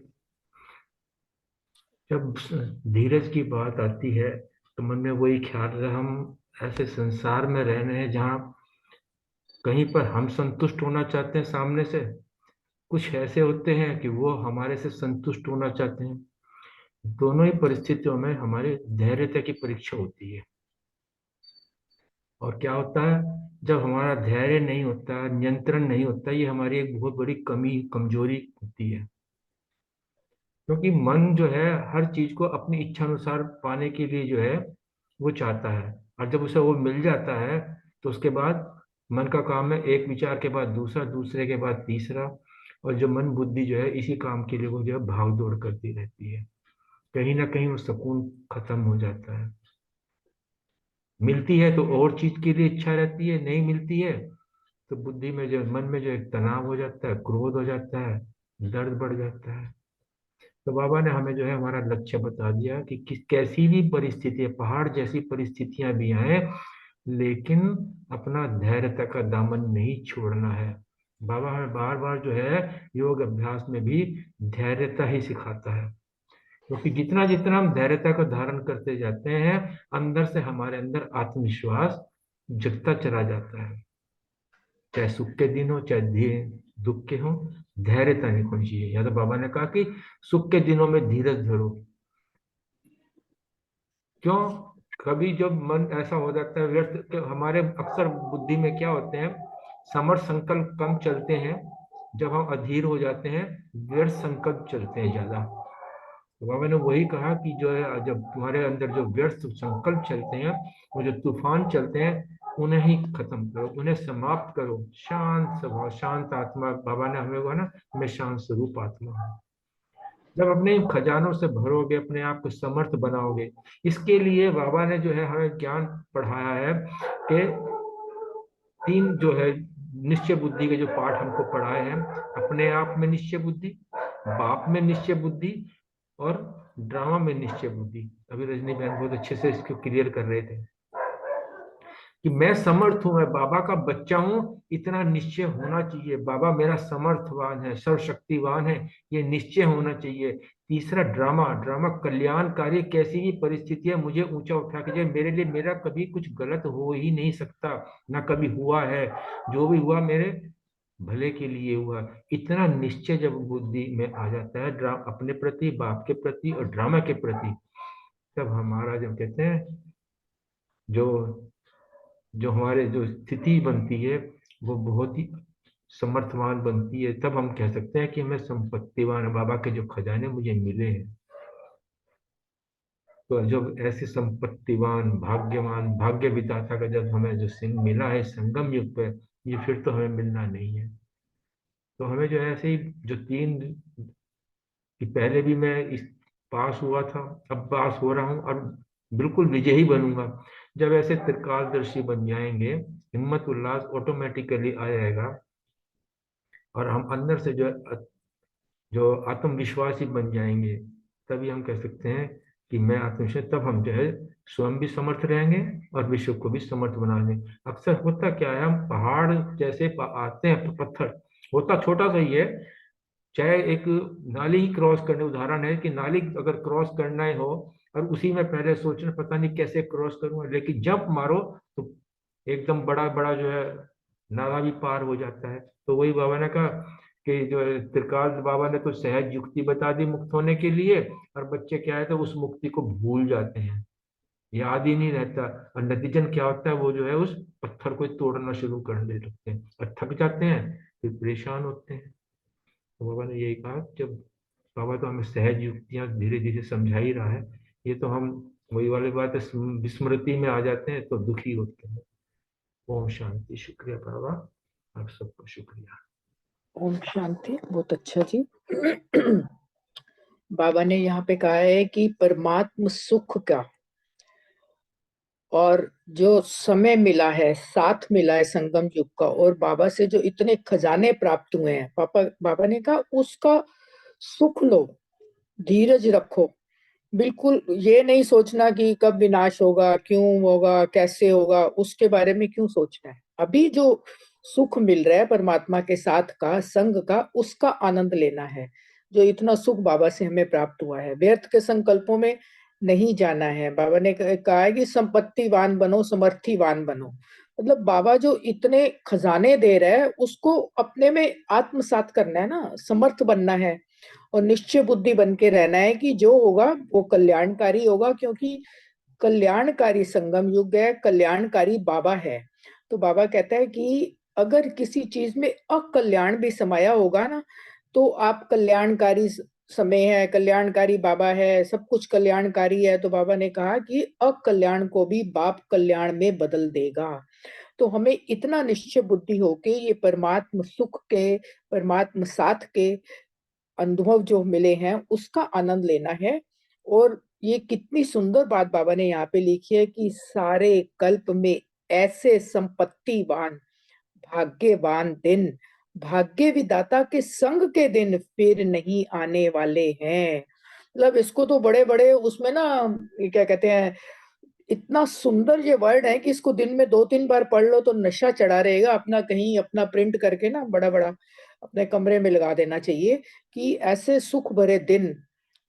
जब धीरज की बात आती है तो मन में वही ख्याल है, हम ऐसे संसार में रह रहे हैं जहाँ कहीं पर हम संतुष्ट होना चाहते हैं सामने से, कुछ ऐसे होते हैं कि वो हमारे से संतुष्ट होना चाहते हैं। दोनों ही परिस्थितियों में हमारे धैर्यता की परीक्षा होती है। और क्या होता है, जब हमारा धैर्य नहीं होता, नियंत्रण नहीं होता, ये हमारी एक बहुत बड़ी कमी, कमजोरी होती है। क्योंकि मन जो है हर चीज को अपनी इच्छा अनुसार पाने के लिए जो है वो चाहता है, और जब उसे वो मिल जाता है तो उसके बाद मन का काम है एक विचार के बाद दूसरा, दूसरे के बाद तीसरा, और जो मन बुद्धि जो है इसी काम के लिए वो जो है भाग दौड़ करती रहती है। कहीं ना कहीं वो सुकून खत्म हो जाता है। मिलती है तो और चीज के लिए इच्छा रहती है, नहीं मिलती है तो बुद्धि में जो, मन में जो एक तनाव हो जाता है, क्रोध हो जाता है, दर्द बढ़ जाता है। तो बाबा ने हमें जो है हमारा लक्ष्य बता दिया कि किस कैसी भी परिस्थिति, पहाड़ जैसी परिस्थितियां भी आए, लेकिन अपना धैर्यता का दामन नहीं छोड़ना है। बाबा हमें बार बार जो है योग अभ्यास में भी धैर्यता ही सिखाता है, क्योंकि जितना जितना हम धैर्यता का धारण करते जाते हैं, अंदर से हमारे अंदर आत्मविश्वास जगता चला जाता है। चाहे सुख के दिन हो, चाहे दुख के हो, धैर्यता नहीं खोनी चाहिए। या तो बाबा ने कहा कि सुख के दिनों में धीरज धरो। क्यों? कभी जब मन ऐसा हो जाता है व्यर्थ, हमारे अक्सर बुद्धि में क्या होते हैं, समर्थ संकल्प कम चलते हैं, जब हम अधीर हो जाते हैं व्यर्थ संकल्प चलते हैं ज्यादा। तो बाबा ने वही कहा कि जो है जब तुम्हारे अंदर जो व्यर्थ संकल्प चलते हैं, वो जो तूफान चलते हैं, उन्हें ही खत्म करो, उन्हें समाप्त करो। शांत स्वभाव, शांत आत्मा, बाबा ने हमें कहा ना, मैं शांत स्वरूप आत्मा हूँ। जब अपने खजानों से भरोगे, अपने आप को समर्थ बनाओगे, इसके लिए बाबा ने जो है हमें ज्ञान पढ़ाया है कि तीन जो है निश्चय बुद्धि के जो पाठ हमको पढ़ाए हैं, अपने आप में निश्चय बुद्धि, बाप में निश्चय बुद्धि और ड्रामा में निश्चय बुद्धि। अभी रजनी बहन बहुत अच्छे से इसको क्लियर कर रहे थे कि मैं समर्थ हूं, मैं बाबा का बच्चा हूं, इतना निश्चय होना चाहिए। बाबा मेरा समर्थवान है, सर्वशक्तिवान है, ये निश्चय होना चाहिए। तीसरा ड्रामा, ड्रामा कल्याणकारी, कैसी भी परिस्थितियां मुझे ऊंचा उठा के जाए, मेरे लिए मेरा कभी कुछ गलत हो ही नहीं सकता, ना कभी हुआ है। जो भी हुआ मेरे भले के लिए हुआ। इतना निश्चय जब बुद्धि में आ जाता है अपने प्रति, बाप के प्रति और ड्रामा के प्रति, तब हमारा जब कहते हैं जो जो हमारे जो स्थिति बनती है वो बहुत ही समर्थवान बनती है। तब हम कह सकते हैं कि हमें संपत्तिवान है, बाबा के जो खजाने मुझे मिले हैं। तो जब ऐसे संपत्तिवान, भाग्यवान, भाग्य विधाता का जब हमें जो सिंह मिला है संगम युग पे, ये फिर तो हमें मिलना नहीं है। तो हमें जो है ऐसे ही जो तीन कि पहले भी मैं इस पास हुआ था, अब पास हो रहा हूँ और बिल्कुल विजयी बनूंगा। जब ऐसे त्रिकालदर्शी बन जाएंगे, हिम्मत उल्लास ऑटोमेटिकली आ जाएगा और हम अंदर से जो आत्मविश्वासी बन जाएंगे, तभी हम कह सकते हैं कि मैं आत्मविश्वास। तब हम जो है स्वयं भी समर्थ रहेंगे और विश्व को भी समर्थ बना लेंगे। अक्सर होता क्या है, हम पहाड़ जैसे आते हैं, पत्थर होता छोटा सा ही है, चाहे एक नाली ही क्रॉस करने, उदाहरण है कि नाली अगर क्रॉस करना ही हो और उसी में पहले सोचना पता नहीं कैसे क्रॉस करूंगा, लेकिन जंप मारो तो एकदम बड़ा बड़ा जो है नाला भी पार हो जाता है। तो वही बाबा ने कहा कि जो है त्रिकाल बाबा ने तो सहज युक्ति बता दी मुक्त होने के लिए, और बच्चे क्या है तो उस मुक्ति को भूल जाते हैं, याद ही नहीं रहता, और नतीजन क्या होता है वो जो है उस पत्थर को तोड़ना शुरू करने लगते हैं और थक जाते हैं, फिर परेशान होते हैं। तो बाबा ने यही कहा, जब बाबा तो हमें सहज युक्तियां धीरे धीरे समझा ही रहा है, ये तो हम वही वाली बात है, विस्मृति में आ जाते हैं तो दुखी होते हैं। ओम शांति। शुक्रिया बाबा, आप सबको शुक्रिया।
ओम शांति। बहुत अच्छा जी। बाबा ने यहाँ पे कहा है कि परमात्म सुख का और जो समय मिला है, साथ मिला है संगम युग का, और बाबा से जो इतने खजाने प्राप्त हुए हैं, बाबा ने कहा उसका सुख लो, धीरज रखो। बिल्कुल ये नहीं सोचना कि कब विनाश होगा, क्यों होगा, कैसे होगा, उसके बारे में क्यों सोचना है। अभी जो सुख मिल रहा है परमात्मा के साथ का, संग का, उसका आनंद लेना है। जो इतना सुख बाबा से हमें प्राप्त हुआ है, व्यर्थ के संकल्पों में नहीं जाना है। बाबा ने कहा है कि संपत्तिवान बनो, समर्थिवान बनो। मतलब बाबा जो इतने खजाने दे रहे हैं उसको अपने में आत्मसात करना है ना, समर्थ बनना है और निश्चय बुद्धि बन के रहना है कि जो होगा वो कल्याणकारी होगा, क्योंकि कल्याणकारी संगम युग है, कल्याणकारी बाबा है। तो बाबा कहता है कि अगर किसी चीज में अकल्याण भी समाया होगा ना, तो आप कल्याणकारी समय है, कल्याणकारी बाबा है, सब कुछ कल्याणकारी है, तो बाबा ने कहा कि अकल्याण को भी बाप कल्याण में बदल देगा। तो हमें इतना निश्चय बुद्धि होके ये परमात्म सुख के, परमात्म साथ के अनुभव जो मिले हैं उसका आनंद लेना है। और ये कितनी सुंदर बात बाबा ने यहाँ पे लिखी है कि सारे कल्प में ऐसे संपत्तिवान, भाग्यवान दिन, भाग्य विधाता के संग के दिन फिर नहीं आने वाले हैं। मतलब इसको तो बड़े बड़े उसमें ना, ये क्या कहते हैं, इतना सुंदर ये वर्ड है कि इसको दिन में 2-3 बार पढ़ लो तो नशा चढ़ा रहेगा। अपना कहीं अपना प्रिंट करके ना बड़ा बड़ा अपने कमरे में लगा देना चाहिए कि ऐसे सुख भरे दिन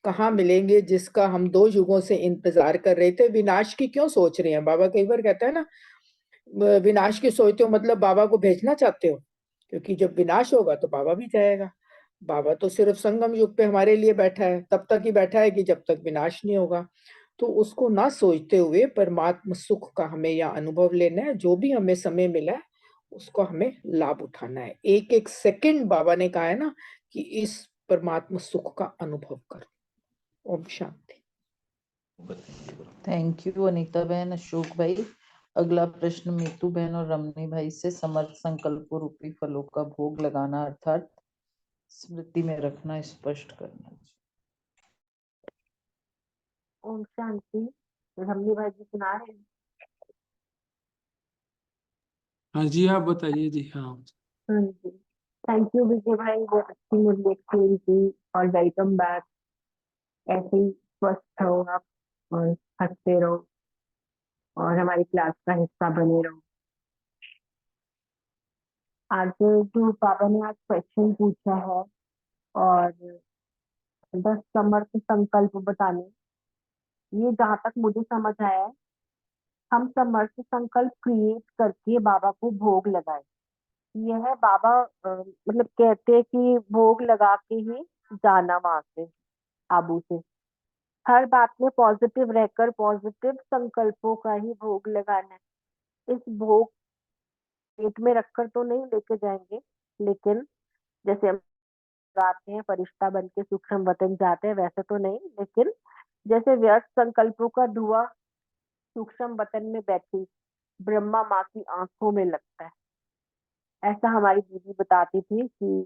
कहाँ मिलेंगे जिसका हम 2 युगों से इंतजार कर रहे थे। विनाश की क्यों सोच रहे हैं? बाबा कई बार कहता है ना, विनाश की सोचते हो मतलब बाबा को भेजना चाहते हो, क्योंकि जब विनाश होगा तो बाबा भी जाएगा। बाबा तो सिर्फ संगम युग पे हमारे लिए बैठा है, तब तक ही बैठा है कि जब तक विनाश नहीं होगा। तो उसको ना सोचते हुए परमात्म सुख का हमें यह अनुभव लेना है। जो भी हमें समय मिला है उसको हमें लाभ उठाना है। एक एक सेकंड बाबा ने कहा है ना कि इस परमात्म सुख का अनुभव करो। ओम शांति।
थैंक यू अनीता बहन, अशोक भाई। अगला प्रश्न मीतू बहन और रमनी भाई से, समर्थ संकल्प रूपी फलों का भोग लगाना अर्थात स्मृति में रखना, स्पष्ट करना।
ओम शांति। रमनी भाई जी सुना रहे हैं?
हाँ जी, आप बताइए जी। हाँ
हाँ जी। थैंक यू विजय भाई, बहुत अच्छी मुझे एक्सप्लेन की और वेलकम बैक ऐसे ही स्वस्थ रहो आप और हंसते रहो और हमारी क्लास का हिस्सा बने रहो। आज जो पापा ने आज क्वेश्चन पूछा है और 10 समर्थ संकल्प बताने, ये जहाँ तक मुझे समझ आया है, हम समर्थ संकल्प क्रिएट करके बाबा को भोग लगाए। यह बाबा मतलब कहते हैं कि भोग लगा के ही जाना वहां से, आबू से। हर बात में पॉजिटिव रहकर पॉजिटिव संकल्पों का ही भोग लगाना है। इस भोग पेट में रखकर तो नहीं लेके जाएंगे, लेकिन जैसे हम गाते हैं फरिश्ता बन के सूक्ष्म वतन जाते हैं, वैसे तो नहीं, लेकिन जैसे व्यर्थ संकल्पों का धुआं सूक्ष्म वतन में बैठी ब्रह्मा माँ की आंखों में लगता है। ऐसा हमारी दीदी बताती थी कि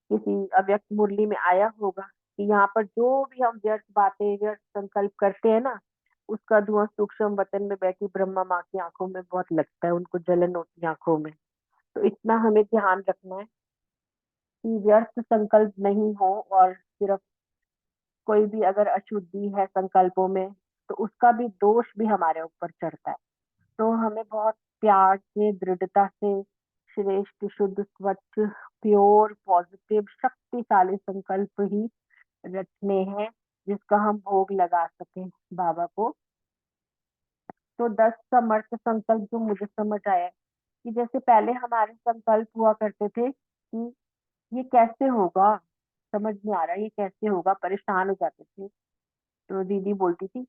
किसी अव्यक्त मुरली में आया होगा कि यहाँ पर जो भी हम व्यर्थ बातें व्यर्थ संकल्प करते हैं ना, उसका धुआं सूक्ष्म वतन में बैठी ब्रह्मा माँ की आंखों में बहुत लगता है, उनको जलन होती है आंखों में। तो इतना हमें ध्यान रखना है कि व्यर्थ संकल्प नहीं हो, और सिर्फ कोई भी अगर अशुद्धि है संकल्पों में तो उसका भी दोष भी हमारे ऊपर चढ़ता है। तो हमें बहुत प्यार से दृढ़ता से श्रेष्ठ शुद्ध स्वच्छ प्योर पॉजिटिव शक्तिशाली संकल्प ही रचने हैं, जिसका हम भोग लगा सकें बाबा को। तो 10 समर्थ संकल्प जो मुझे समझ आया है कि जैसे पहले हमारे संकल्प हुआ करते थे कि ये कैसे होगा, समझ नहीं आ रहा ये कैसे होगा, परेशान हो जाते थे। तो दीदी बोलती थी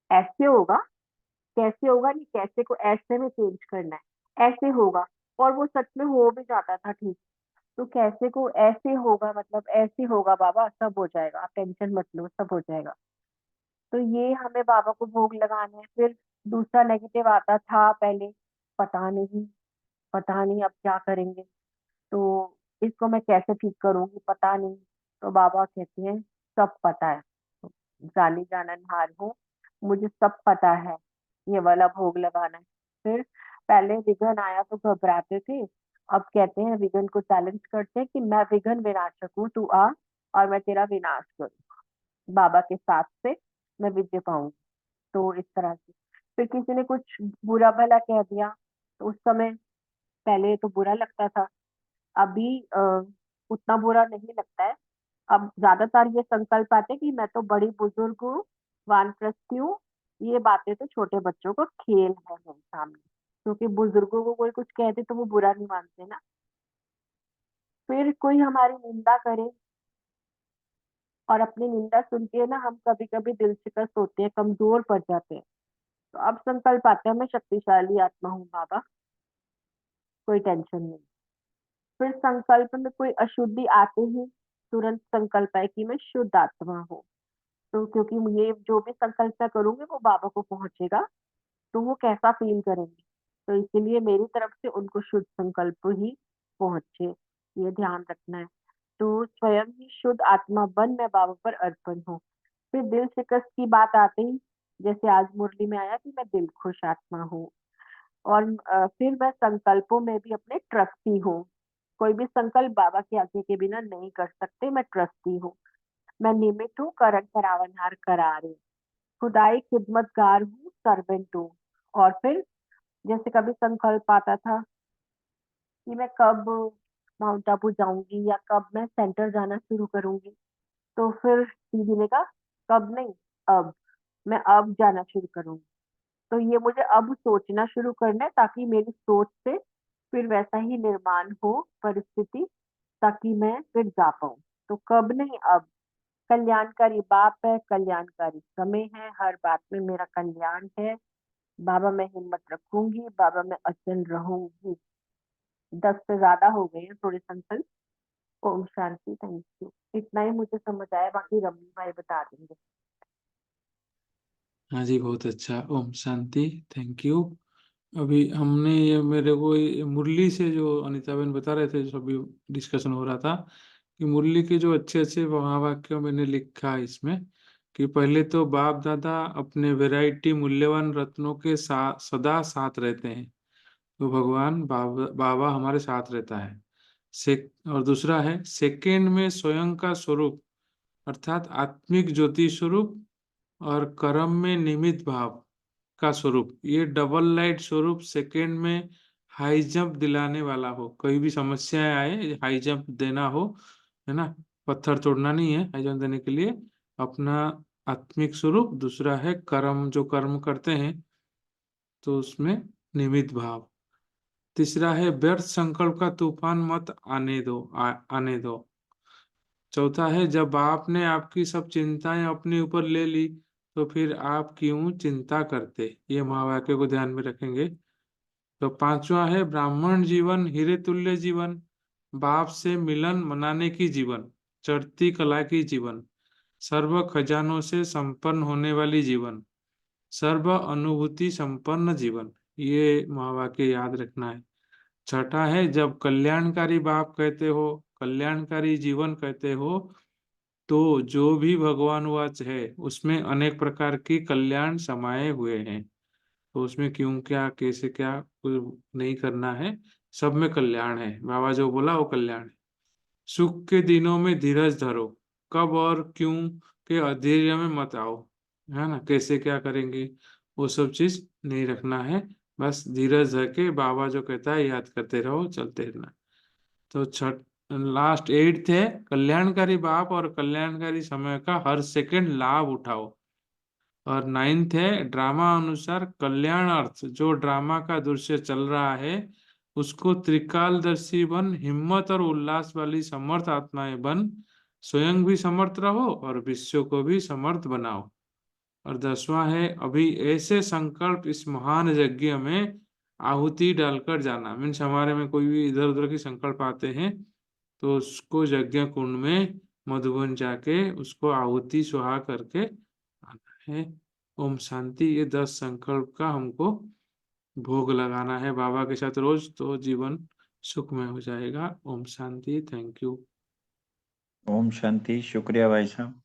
ऐसे होगा, कैसे होगा, नहीं कैसे को ऐसे में चेंज करना है, ऐसे होगा, और वो सच में हो भी जाता था ठीक। तो कैसे को ऐसे होगा, मतलब ऐसे होगा बाबा, सब हो जाएगा, आप टेंशन मत लो, सब हो जाएगा। तो ये हमें बाबा को भोग लगाना है। फिर दूसरा नेगेटिव आता था पहले, पता नहीं, पता नहीं अब क्या करेंगे, तो इसको मैं कैसे ठीक करूंगी, पता नहीं। तो बाबा कहते हैं सब पता है, जानी जाननहार हूँ, मुझे सब पता है, ये वाला भोग लगाना है। फिर पहले विघन आया तो घबराते थे, अब कहते हैं विघन को चैलेंज करते हैं कि मैं विघन विनाशक हूँ, तू आ और मैं तेरा विनाश करूँ, बाबा के साथ से मैं विजय पाऊंगी। तो इस तरह से फिर किसी ने कुछ बुरा भला कह दिया तो उस समय पहले तो बुरा लगता था, अभी उतना बुरा नहीं लगता है। अब ज्यादातर ये संकल्प आते हैं कि मैं तो बड़ी बुजुर्ग हूँ, वानप्रस्थी हूँ, ये बातें तो छोटे बच्चों को खेल है मेरे सामने, क्योंकि बुजुर्गों को कोई कुछ कहते तो वो बुरा नहीं मानते ना। फिर कोई हमारी निंदा करे और अपनी निंदा सुन के ना हम कभी कभी दिल शिकस्त होते हैं, कमजोर पड़ जाते हैं। तो अब संकल्प आता है मैं शक्तिशाली आत्मा हूँ बाबा, कोई टेंशन नहीं। फिर संकल्प में कोई अशुद्धि आते ही तुरंत संकल्प है कि मैं शुद्ध आत्मा हूँ। तो क्योंकि ये जो भी संकल्प मैं करूंगी वो बाबा को पहुंचेगा, तो वो कैसा फील करेंगे, तो इसीलिए मेरी तरफ से उनको शुद्ध संकल्प ही पहुंचे, ये ध्यान रखना है। तो स्वयं ही शुद्ध आत्मा बन मैं बाबा पर अर्पण हूँ। फिर दिल शिकस्त की बात आते ही, जैसे आज मुरली में आया कि मैं दिल खुश आत्मा हूँ, और फिर मैं संकल्पों में भी अपने ट्रस्टी हूँ। कोई भी संकल्प बाबा की आज्ञा के बिना नहीं कर सकते, मैं ट्रस्टी हूँ, मैं निमित्त हूँ, करण करावनहार करारे, खुदाई खिदमतगार हूँ, सर्वेंट हूँ। और फिर जैसे कभी संकल्प आता था कि मैं कब माउंट आबू जाऊंगी या कब मैं सेंटर जाना शुरू करूंगी, तो फिर दीदी ने कहा कब नहीं, अब, मैं अब जाना शुरू करूंगी। तो ये मुझे अब सोचना शुरू करना है, ताकि मेरी सोच से फिर वैसा ही निर्माण हो परिस्थिति, ताकि मैं फिर जा पाऊं। तो कब नहीं, अब। कल्याणकारी बाप है, कल्याणकारी समय है, हर बात में मेरा कल्याण है बाबा, मैं हिम्मत रखूंगी बाबा, मैं अचल रहूंगी। 10 से ज्यादा हो गए हैं थोड़े संकल्प। ओम शांति, थैंक यू। इतना ही मुझे समझ आया, बाकी रमनी भाई बता देंगे।
हाँ जी, बहुत अच्छा। ओम शांति, थैंक यू। अभी हमने ये मेरे को ये मुरली से जो अनीता बहन बता रहे थे, जो अभी डिस्कशन हो रहा था कि मुरली के जो अच्छे अच्छे महावाक्य मैंने लिखा है इसमें, कि पहले तो बाप दादा अपने वैरायटी मूल्यवान रत्नों के सदा साथ रहते हैं, तो भगवान बाबा हमारे साथ रहता है। और दूसरा है सेकेंड में स्वयं का स्वरूप अर्थात आत्मिक ज्योति स्वरूप और कर्म में निमित्त भाव का स्वरूप, ये डबल लाइट स्वरूप सेकेंड में हाई जंप दिलाने वाला हो। कोई भी समस्याएं आए, हाई जंप देना हो, है ना, पत्थर तोड़ना नहीं है, हाई जंप देने के लिए अपना आत्मिक स्वरूप। दूसरा है कर्म, जो कर्म करते हैं तो उसमें निमित्त भाव। तीसरा है व्यर्थ संकल्प का तूफान मत आने दो, आने दो। चौथा है जब आपने आपकी सब चिंताएं अपने ऊपर ले ली तो फिर आप क्यों चिंता करते। ये महावाक्य को ध्यान में रखेंगे। तो पांचवा है ब्राह्मण जीवन हीरे तुल्य जीवन, बाप से मिलन मनाने की जीवन, चढ़ती कला की जीवन, सर्व खजानों से संपन्न होने वाली जीवन, सर्व अनुभूति संपन्न जीवन। ये महावाक्य याद रखना है। छठा है जब कल्याणकारी बाप कहते हो, कल्याणकारी जीवन कहते हो, तो जो भी भगवान वाच है उसमें अनेक प्रकार की कल्याण समाये हुए हैं। तो उसमें क्यों, क्या, कैसे, क्या कुछ नहीं करना है, सब में कल्याण है। बाबा जो बोला वो कल्याण है। सुख के दिनों में धीरज धरो, कब और क्यों के अधैर्य में मत आओ, है ना, कैसे क्या करेंगे वो सब चीज नहीं रखना है। बस धीरज धर के बाबा जो कहता है याद करते रहो, चलते रहना। तो लास्ट 8th है कल्याणकारी बाप और कल्याणकारी समय का हर सेकंड लाभ उठाओ। और 9th है ड्रामा अनुसार कल्याण अर्थ, जो ड्रामा का दृश्य चल रहा है उसको त्रिकालदर्शी बन, हिम्मत और उल्लास वाली समर्थ आत्माएं बन, स्वयं भी समर्थ रहो और विश्व को भी समर्थ बनाओ। और 10वां है अभी ऐसे संकल्प इस महान यज्ञ में आहुति डालकर जाना। मीन्स हमारे में कोई भी इधर उधर की संकल्प आते हैं तो उसको यज्ञ कुंड में मधुबन जाके उसको आहुति सुहा करके आना है। ओम शांति। ये 10 संकल्प का हमको भोग लगाना है बाबा के साथ रोज, तो जीवन सुखमय हो जाएगा। ओम शांति। Thank you.
ओम शांति। शुक्रिया भाई साहब।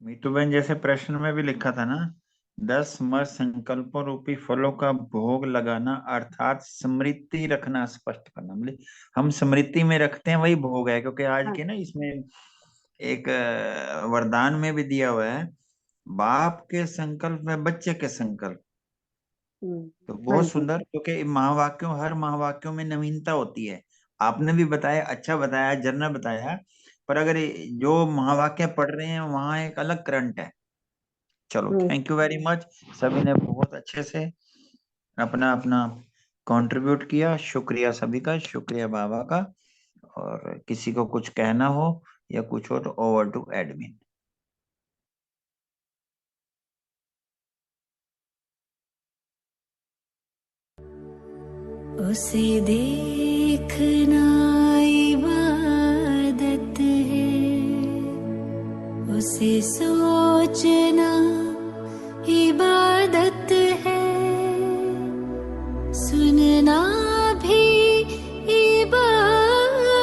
मीतू बहन, जैसे प्रश्न में भी लिखा था ना, 10 मर संकल्पों रूपी फलों का भोग लगाना अर्थात स्मृति रखना, स्पष्ट करना। मतलब हम स्मृति में रखते हैं वही भोग है, क्योंकि आज के ना इसमें एक वरदान में भी दिया हुआ है, बाप के संकल्प में बच्चे के संकल्प। तो बहुत सुंदर, क्योंकि महावाक्यों, हर महावाक्यों में नवीनता होती है। आपने भी बताया, अच्छा बताया, जरना बताया, पर अगर जो महावाक्य पढ़ रहे हैं वहां एक अलग करंट है। चलो, थैंक यू वेरी मच। सभी ने बहुत अच्छे से अपना अपना कंट्रीब्यूट किया। शुक्रिया सभी का, शुक्रिया बाबा का। और किसी को कुछ कहना हो या कुछ हो तो ओवर टू एडमिन।
उसे देखना इबादत है, उसे सोचना इबादत है, सुनना भी इबादत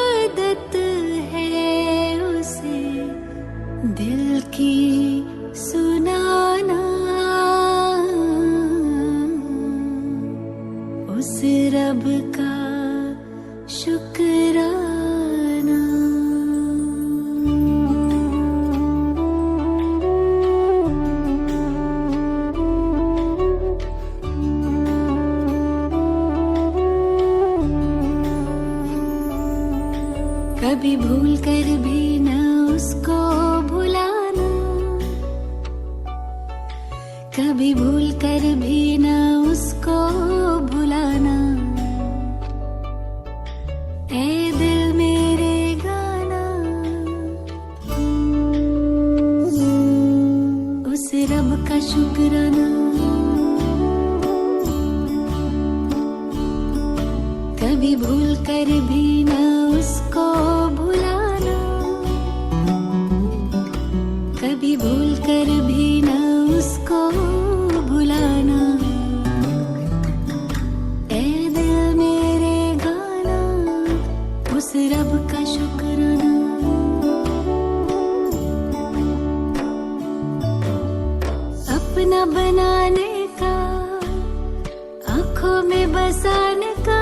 है, उसे दिल की सुनाना, उस रब का शुक्राना। कभी भूल कर भी न उसको भुलाना, कभी भूल कर भी न उसको भुलाना। ए दिल मेरे गाना, उस रब का शुक्राना। कभी भूल कर भी न उसको भुलाना, कभी भूल कर भी न उसको भुलाना। ए दिल मेरे गाना, उस रब का शुक्राना। अपना बनाने का, आंखों में बसाने का,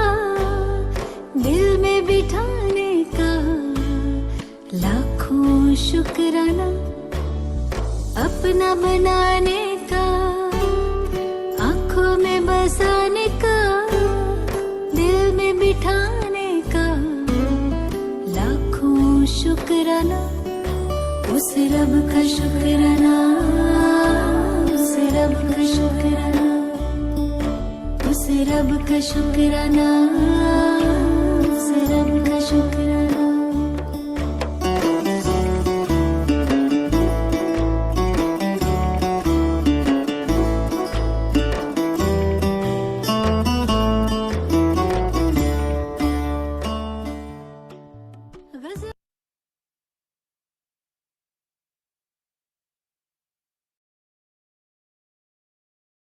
दिल में बिठाने का, लाखों शुक्राना अपना बनाने का, आंखों में बसाने का, दिल में बिठाने का। लाखों शुक्राना उस रब का शुक्राना, उस रब का शुक्राना, उस रब का शुक्राना।